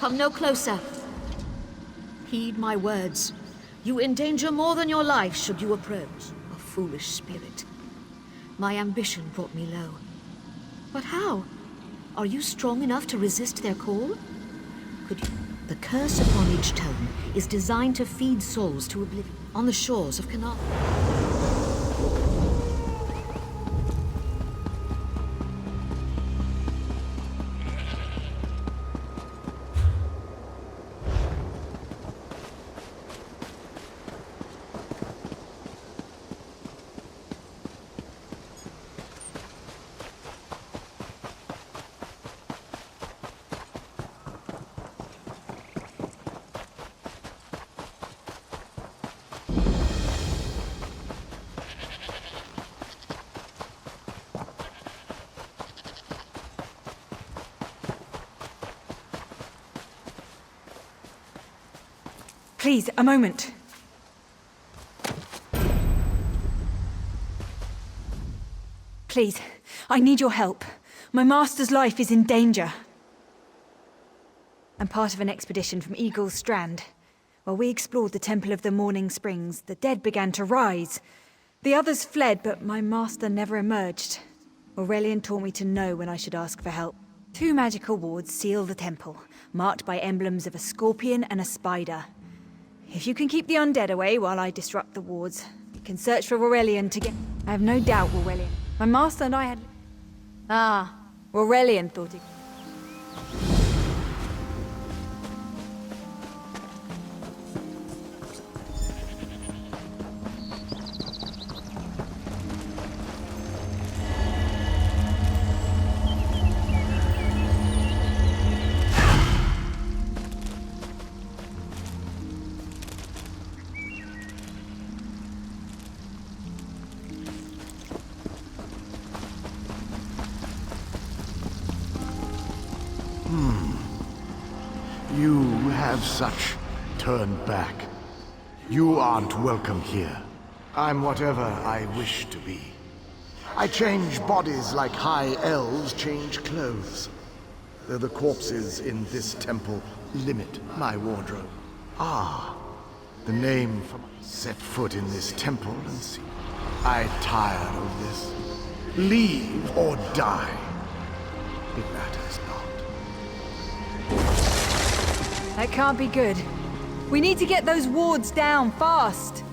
Come no closer. Heed my words. You endanger more than your life should you approach, a foolish spirit. My ambition brought me low. But how? Are you strong enough to resist their call? Could you? The curse upon each tome is designed to feed souls to oblivion on the shores of Khenarthis. Please, a moment. Please, I need your help. My master's life is in danger. I'm part of an expedition from Eagle's Strand. While we explored the Temple of the Morning Springs, the dead began to rise. The others fled, but my master never emerged. Aurelian taught me to know when I should ask for help. 2 magical wards seal the temple, marked by emblems of a scorpion and a spider. If you can keep the undead away while I disrupt the wards, we can search for Aurelian together. I have no doubt Aurelian. My master and I had... Ah, Aurelian thought it... You have such turned back. You aren't welcome here. I'm whatever I wish to be. I change bodies like high elves change clothes. Though the corpses in this temple limit my wardrobe. Ah, the name for set foot in this temple and see. I'm tired of this. Leave or die. It matters not. That can't be good. We need to get those wards down, fast!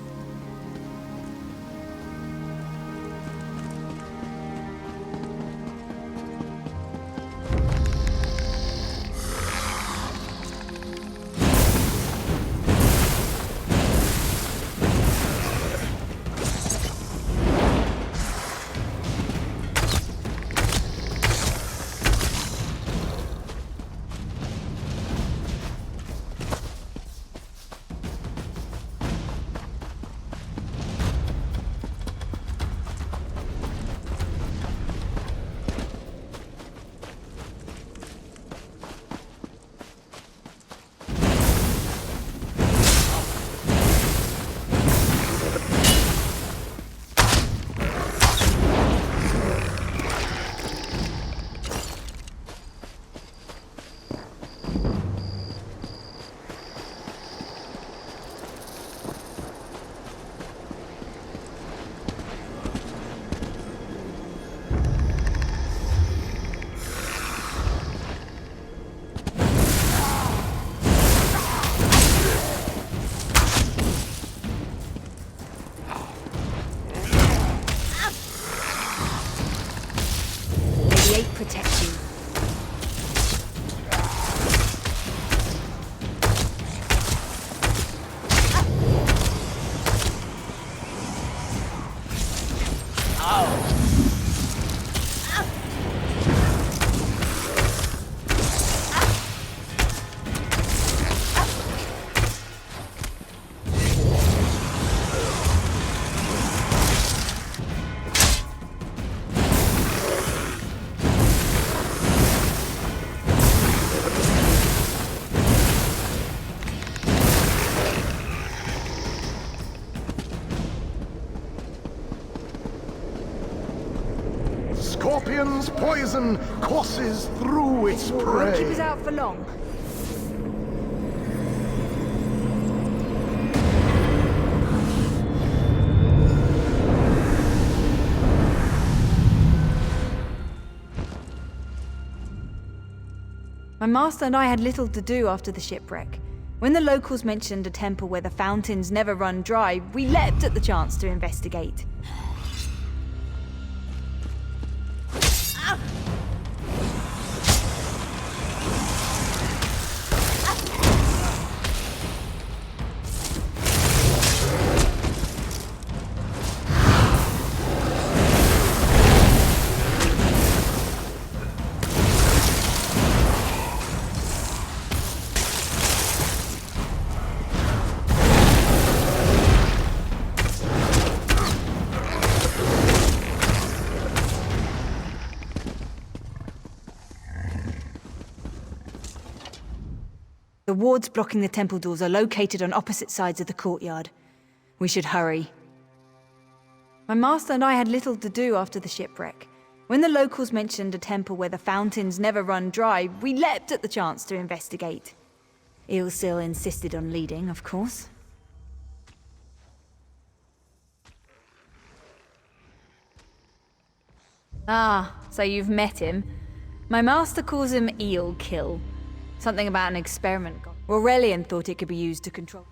Protect you. Scorpion's poison courses through its Won't prey. keep us out for long. My master and I had little to do after the shipwreck. When the locals mentioned a temple where the fountains never run dry, we leapt at the chance to investigate. The wards blocking the temple doors are located on opposite sides of the courtyard. We should hurry. My master and I had little to do after the shipwreck. When the locals mentioned a temple where the fountains never run dry, we leapt at the chance to investigate. Ilsil insisted on leading, of course. Ah, so you've met him. My master calls him Eel Kill. Something about an experiment. Aurelian thought it could be used to control.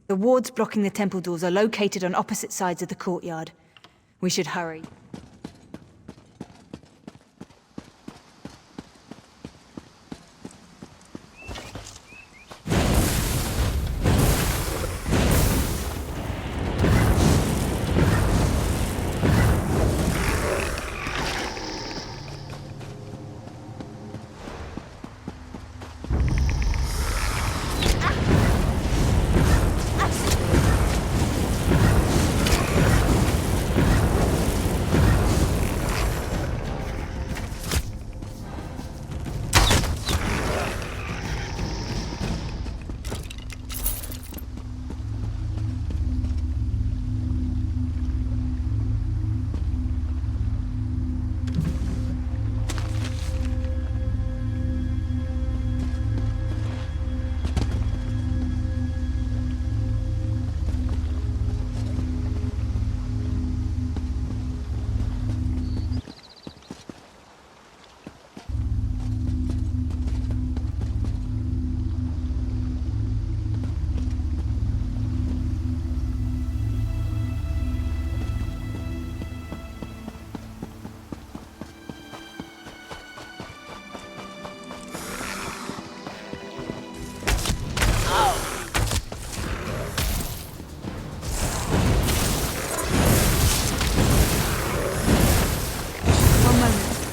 The wards blocking the temple doors are located on opposite sides of the courtyard. We should hurry.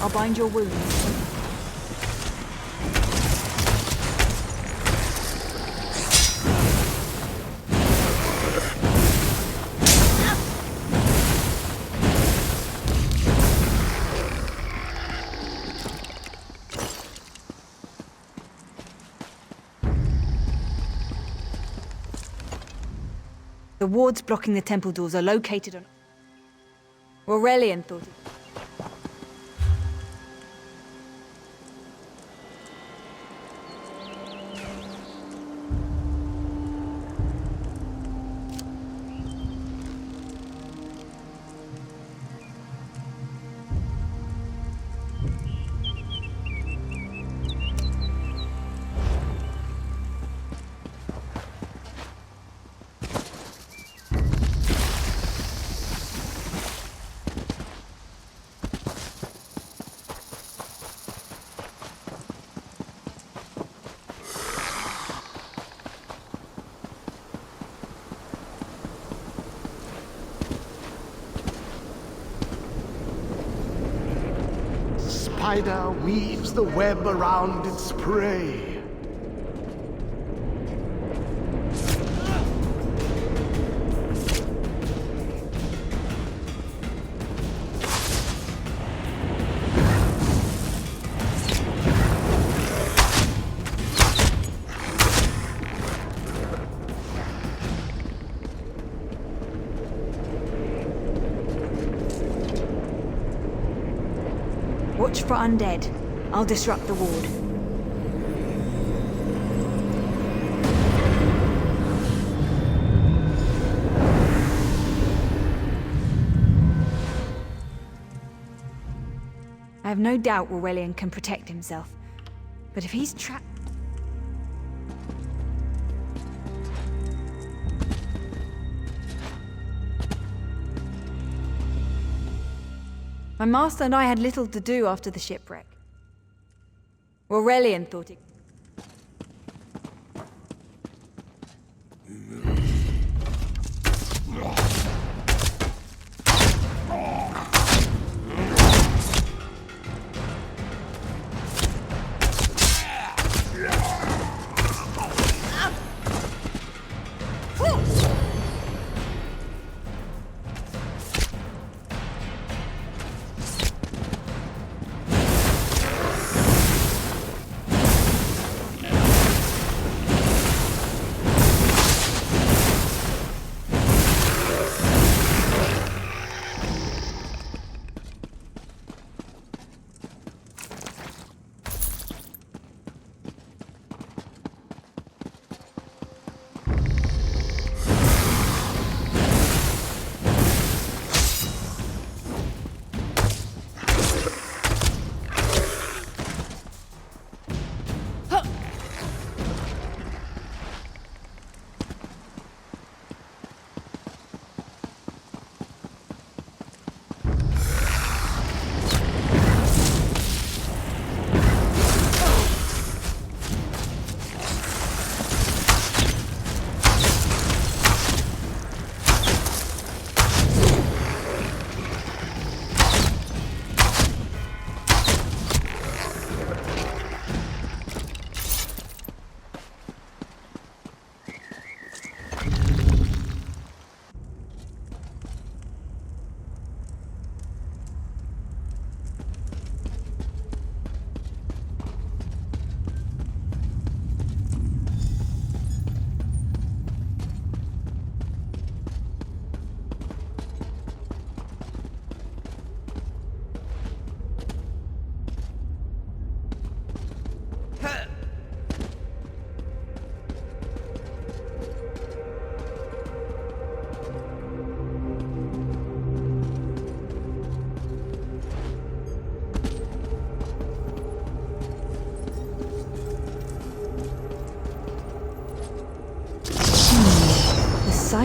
I'll bind your wounds. The wards blocking the temple doors are located on... Aurelian thought it... Spider weaves the web around its prey. Watch for undead. I'll disrupt the ward. I have no doubt Aurelian can protect himself. But if he's trapped... My master and I had little to do after the shipwreck. Aurelian thought it...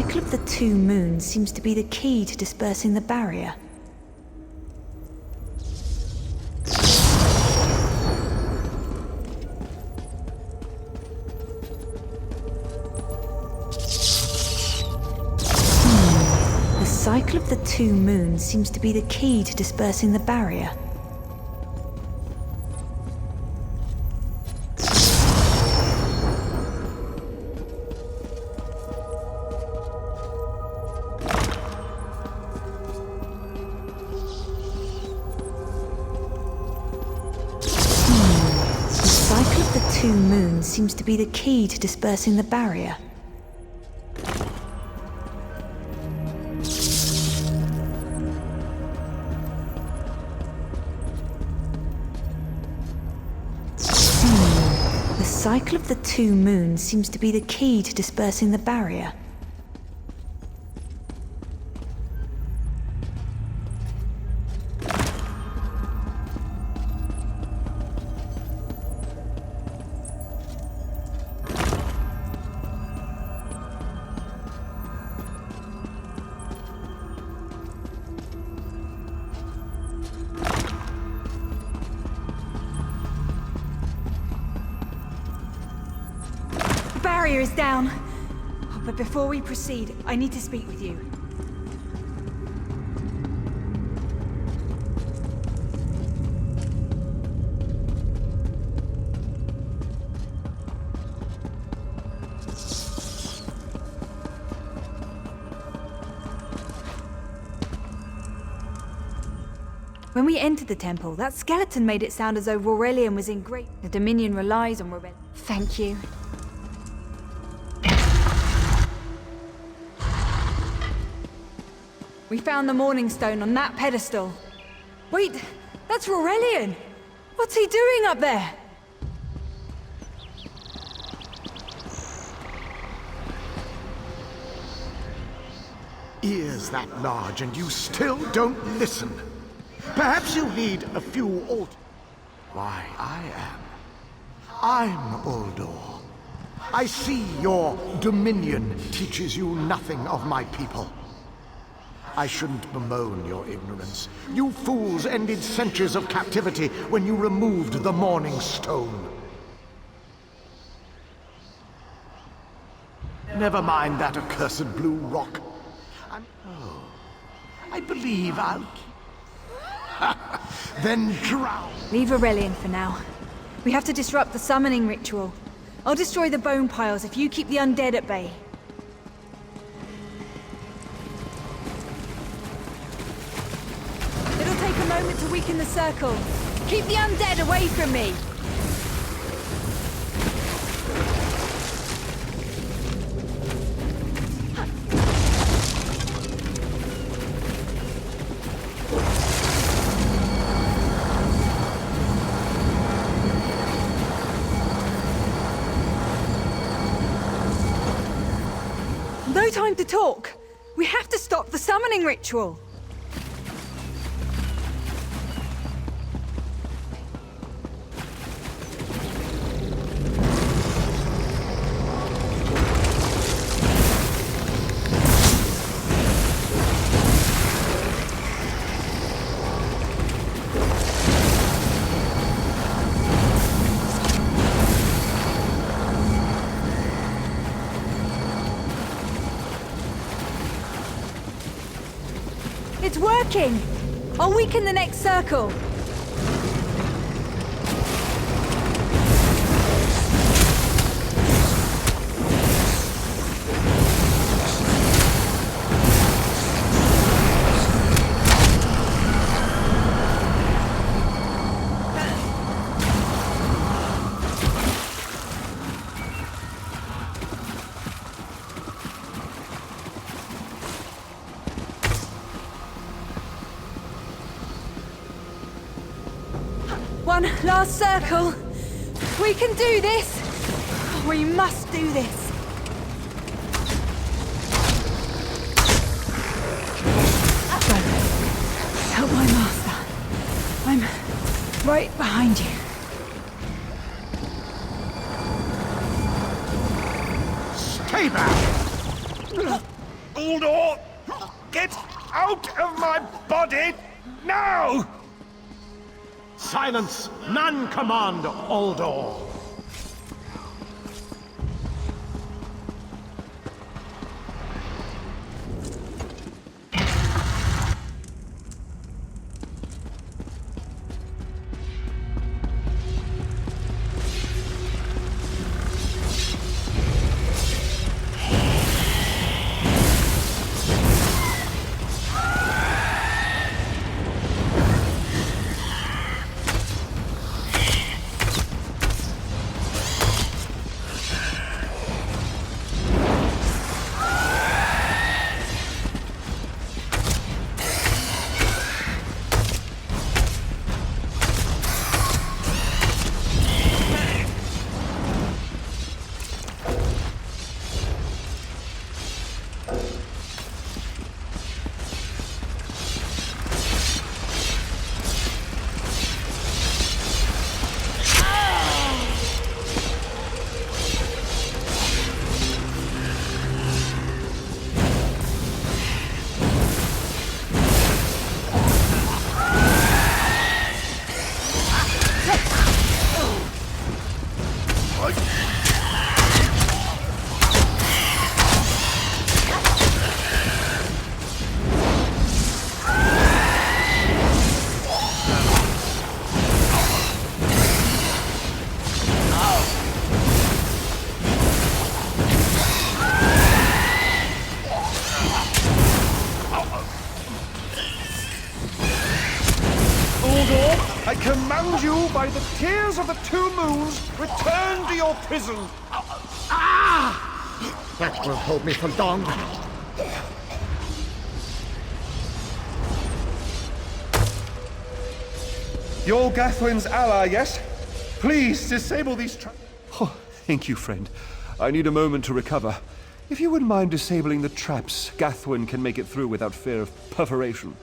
cycle of the two moons seems to be the key to dispersing the barrier. The cycle of the two moons seems to be the key to dispersing the barrier. Two moons seems to be the key to dispersing the barrier. The cycle of the two moons seems to be the key to dispersing the barrier. The barrier is down. But before we proceed, I need to speak with you. When we entered the temple, that skeleton made it sound as though Aurelian was in great... The Dominion relies on Aurelian. Thank you. We found the Morning Stone on that pedestal. Wait, that's Aurelian! What's he doing up there? Ears that large and you still don't listen. Perhaps you need a few old... Why, I'm Uldor. I see your Dominion teaches you nothing of my people. I shouldn't bemoan your ignorance. You fools ended centuries of captivity when you removed the Morning Stone. Never mind that accursed blue rock. I believe I'll... Then drown. Leave Aurelian for now. We have to disrupt the summoning ritual. I'll destroy the bone piles if you keep the undead at bay. It'll take a moment to weaken the circle. Keep the undead away from me! No time to talk! We have to stop the summoning ritual! It's working! I'll weaken the next circle. One last circle. We can do this. We must do this. Go. Help my master. I'm right behind you. Stay back! Uldor! Get out of my body now! Silence! None command Uldor! I command you by the tears of the two moons, return to your prison! That won't hold me for long. You're Gathwin's ally, yes? Please, disable these traps. Oh, thank you, friend. I need a moment to recover. If you wouldn't mind disabling the traps, Gathwin can make it through without fear of perforation.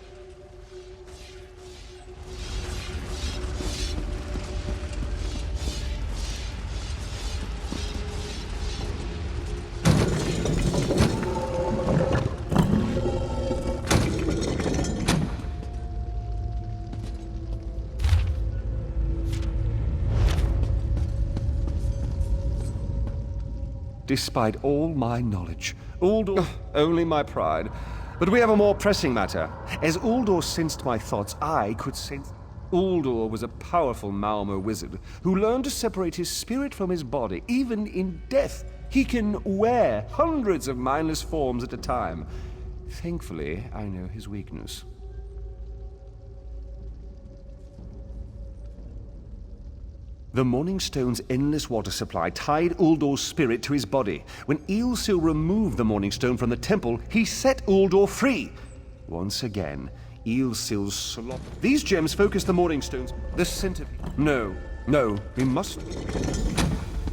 Despite all my knowledge, Uldor... only my pride. But we have a more pressing matter. As Uldor sensed my thoughts, I could sense... Uldor was a powerful Malmo wizard who learned to separate his spirit from his body. Even in death, he can wear hundreds of mindless forms at a time. Thankfully, I know his weakness. The Morning Stone's endless water supply tied Uldor's spirit to his body. When Eilsil removed the Morning Stone from the temple, he set Uldor free. Once again, Eilsil's slop. These gems focus the Morning Stones. The centipede. No, we must.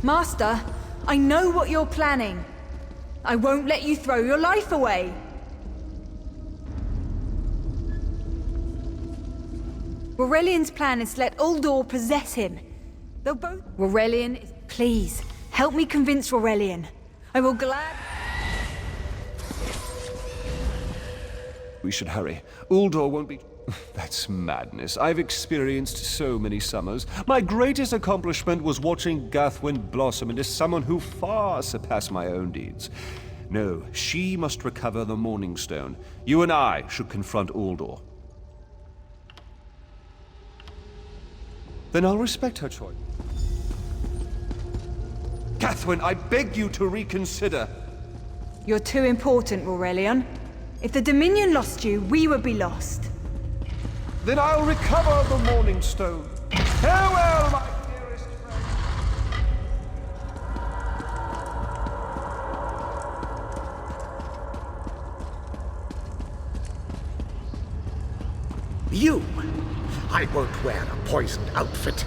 Master, I know what you're planning. I won't let you throw your life away. Aurelian's plan is to let Uldor possess him. They'll both... Aurelian, please, help me convince Aurelian. I will glad... We should hurry. Uldor won't be... That's madness. I've experienced so many summers. My greatest accomplishment was watching Gathwin blossom into someone who far surpassed my own deeds. No, she must recover the Morning Stone. You and I should confront Uldor. Then I'll respect her choice. Gathwin, I beg you to reconsider. You're too important, Aurelian. If the Dominion lost you, we would be lost. Then I'll recover the Morning Stone. Farewell, my dearest friend. You! I won't wear a poisoned outfit.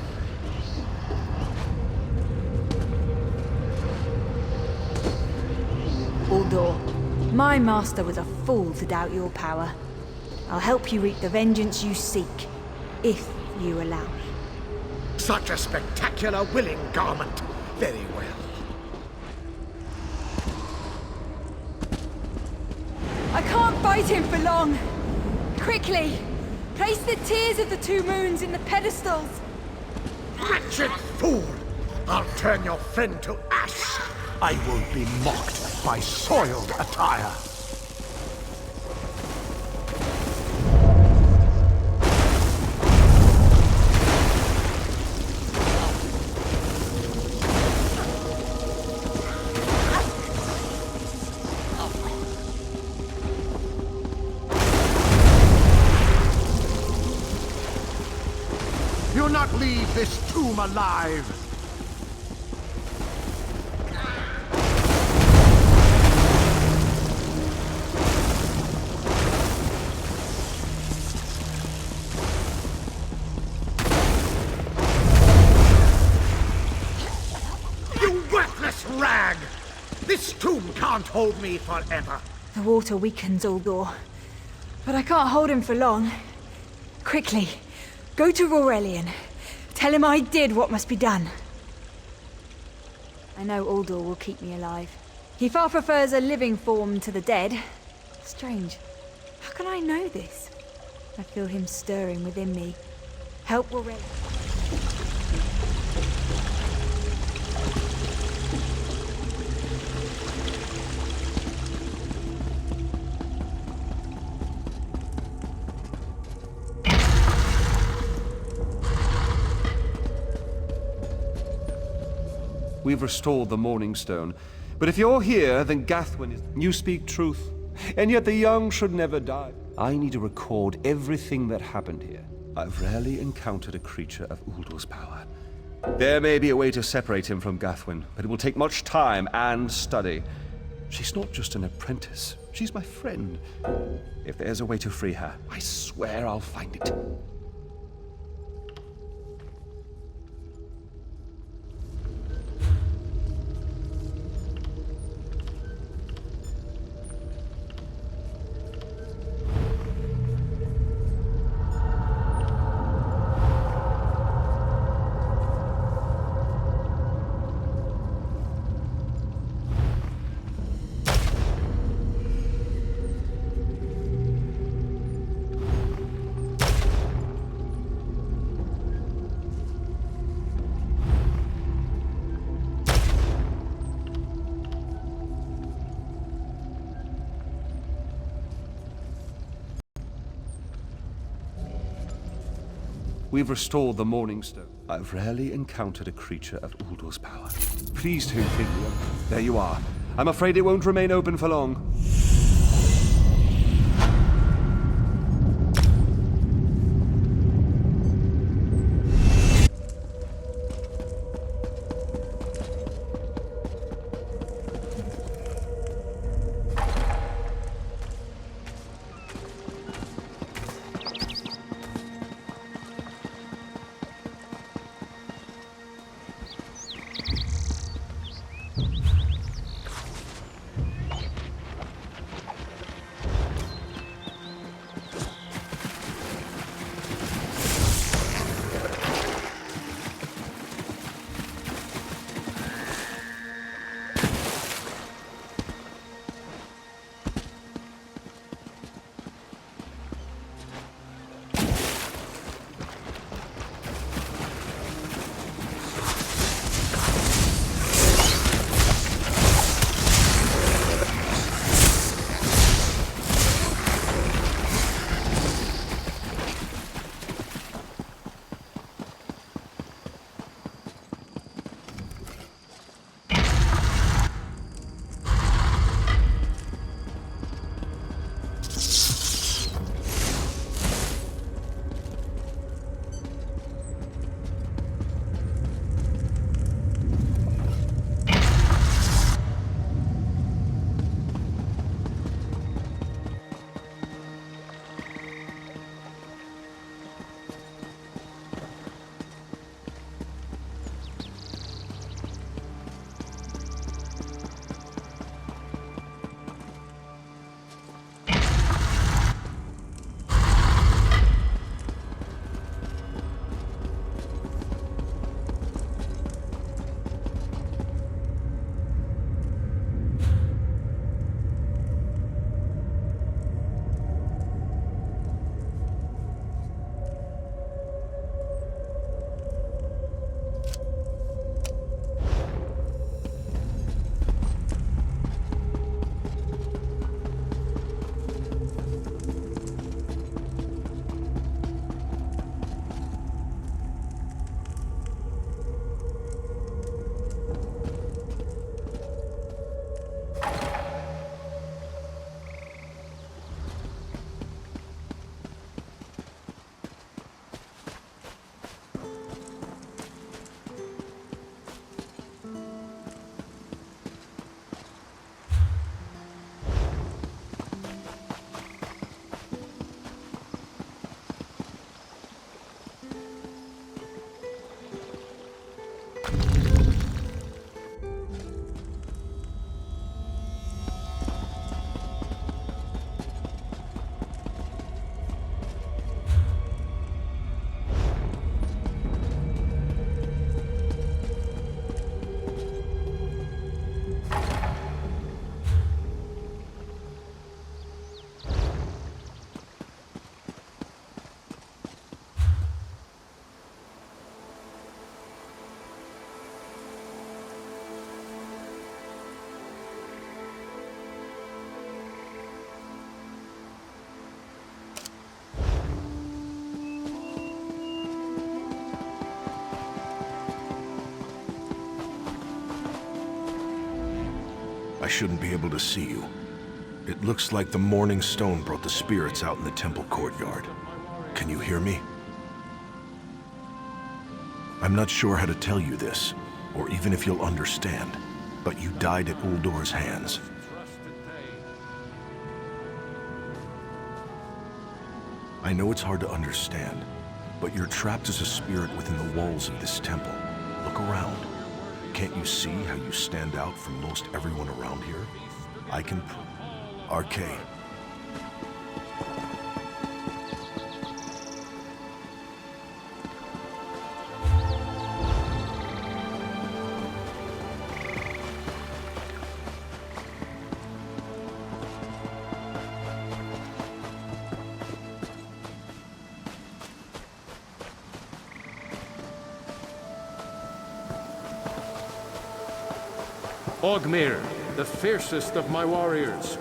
Uldor, my master was a fool to doubt your power. I'll help you reap the vengeance you seek, if you allow me. Such a spectacular willing garment. Very well. I can't fight him for long. Quickly! Place the tears of the two moons in the pedestals. Wretched fool! I'll turn your friend to ash! I won't be mocked by soiled attire. You'll not leave this tomb alive! You worthless rag! This tomb can't hold me forever. The water weakens Uldur, but I can't hold him for long. Quickly, go to Aurelian. Tell him I did what must be done. I know Uldur will keep me alive. He far prefers a living form to the dead. Strange. How can I know this? I feel him stirring within me. Help Aurelian. We've restored the Morning Stone. But if you're here, then Gathwin is... You speak truth. And yet the young should never die. I need to record everything that happened here. I've rarely encountered a creature of Uldur's power. There may be a way to separate him from Gathwin, but it will take much time and study. She's not just an apprentice. She's my friend. If there's a way to free her, I swear I'll find it. We've restored the Morning Stone. I've rarely encountered a creature of Uldur's power. Please don't think me. There you are. I'm afraid it won't remain open for long. I shouldn't be able to see you. It looks like the Morning Stone brought the spirits out in the temple courtyard. Can you hear me? I'm not sure how to tell you this, or even if you'll understand, but you died at Uldor's hands. I know it's hard to understand, but you're trapped as a spirit within the walls of this temple. Look around. Can't you see how you stand out from most everyone around here? I can... Arcade. Ogmir, the fiercest of my warriors.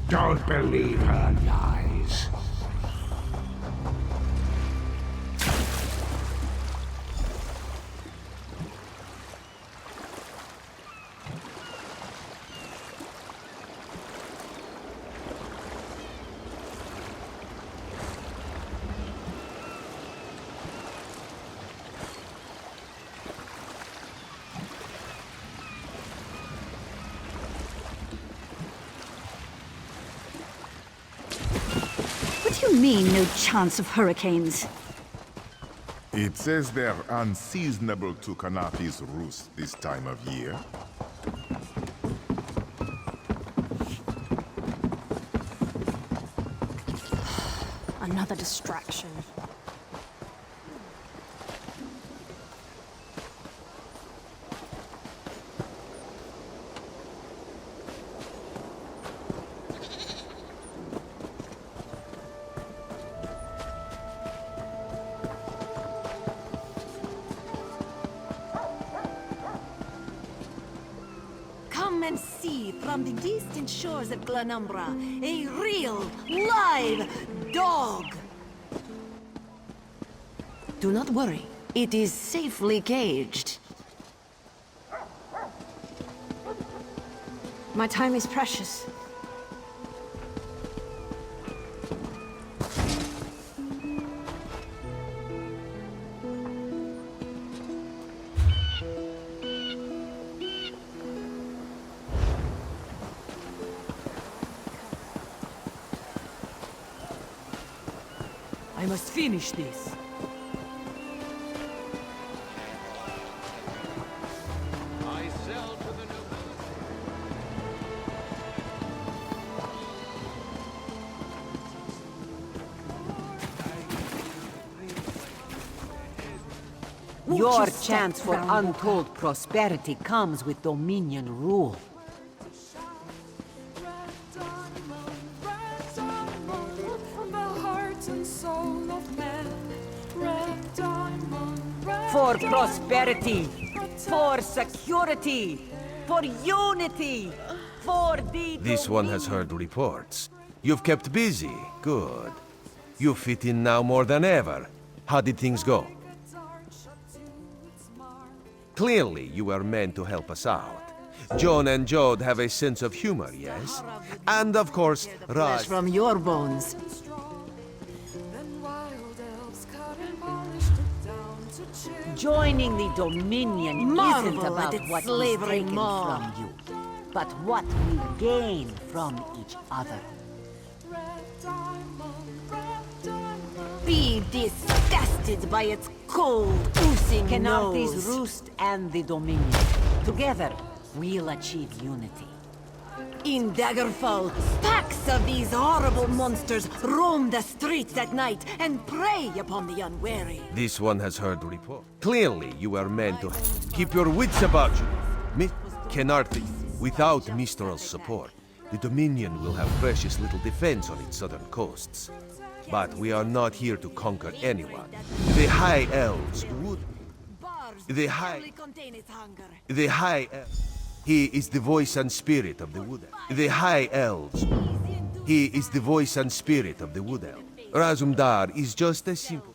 Don't believe her lies. What do you mean, no chance of hurricanes? It says they're unseasonable to Khenarthis Roost this time of year. Another distraction. Come and see from the distant shores of Glenumbra a real, live dog. Do not worry. It is safely caged. My time is precious. I must finish this. I sell to the nobility. Your chance for untold prosperity comes with Dominion rule. For prosperity, for security, for unity, for the... This one has heard reports. You've kept busy. Good. You fit in now more than ever. How did things go? Clearly, you were meant to help us out. John and Jode have a sense of humor, yes? And of course, Flesh from your bones. Joining the Dominion isn't about what is taken from you, but what we gain from each other. Be disgusted by its cold, oozing Khenarthis Roost and the Dominion. Together, we'll achieve unity. In Daggerfall, packs of these horrible monsters roam the streets at night and prey upon the unwary. This one has heard report. Clearly, you were meant to keep your wits about you. Khenarthis, without Mistral's support, the Dominion will have precious little defense on its southern coasts. But we are not here to conquer anyone. The High Elves would... The High Elves... He is the voice and spirit of the Wood Elves. The High Elves. He is the voice and spirit of the Wood Elves. Razumdar is just as simple.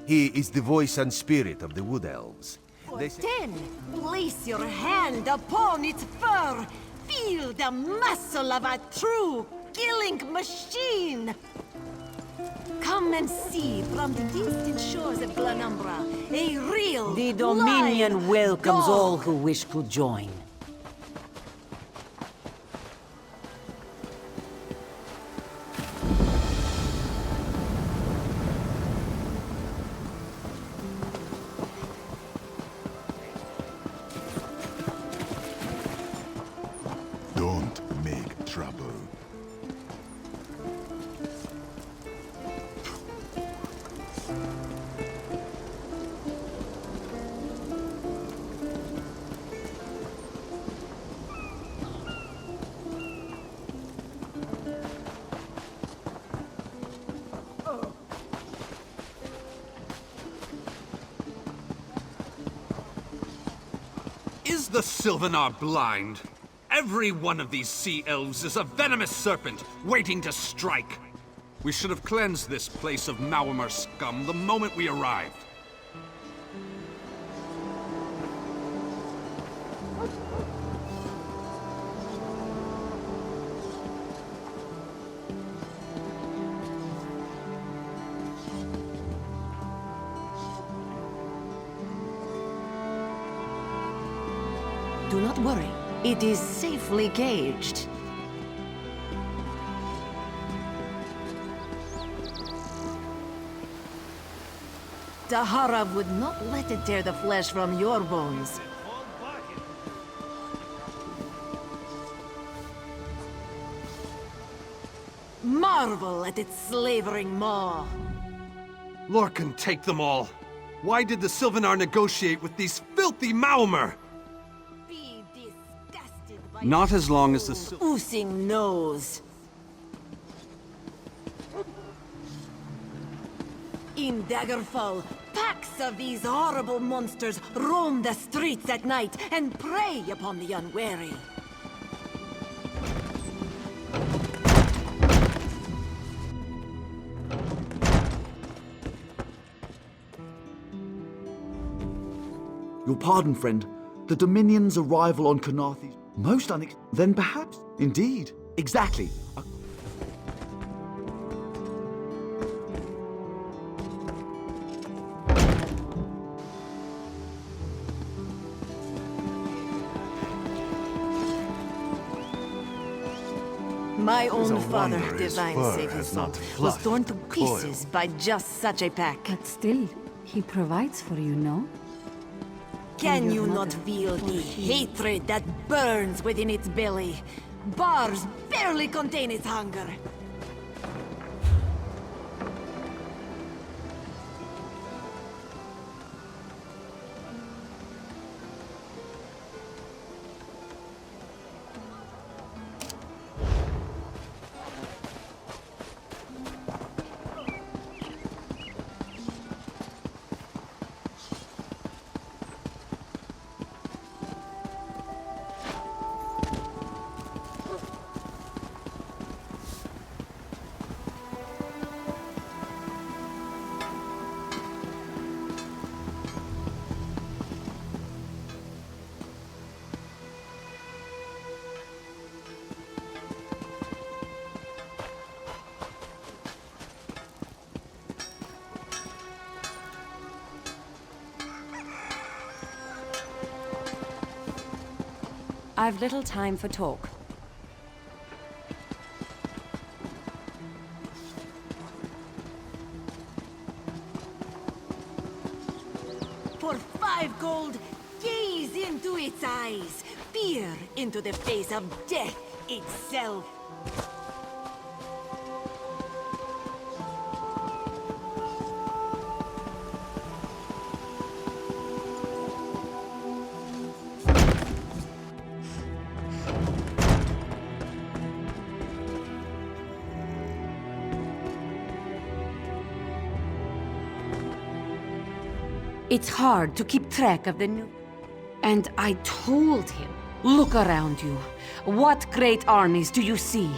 He is the voice and spirit of the Wood Elves. Then, place your hand upon its fur. Feel the muscle of a true killing machine. Come and see from the distant shores of Glenumbra a real, the Dominion welcomes all who wish to join. Don't make trouble. Is the Sylvanar blind? Every one of these sea elves is a venomous serpent, waiting to strike. We should have cleansed this place of Maormer scum the moment we arrived. Do not worry. It is safely caged. Dahara would not let it tear the flesh from your bones. Marvel at its slavering maw. Lorcan, take them all. Why did the Sylvanar negotiate with these filthy Maormer? Not as long as the... Oozing nose. In Daggerfall, packs of these horrible monsters roam the streets at night and prey upon the unwary. Your pardon, friend. The Dominion's arrival on Khenarthis... Most Then perhaps... Indeed. Exactly. My own a father, wonder his divine fur save has his not soul, was fluffed torn to and pieces by just such a pack. But still, he provides for you, no? Can And you your not mother, feel the poor she. hatred that burns within its belly? Bars barely contain its hunger. I've little time for talk. For 5 gold, gaze into its eyes. Peer into the face of death itself. It's hard to keep track of the new... And I told him, look around you. What great armies do you see?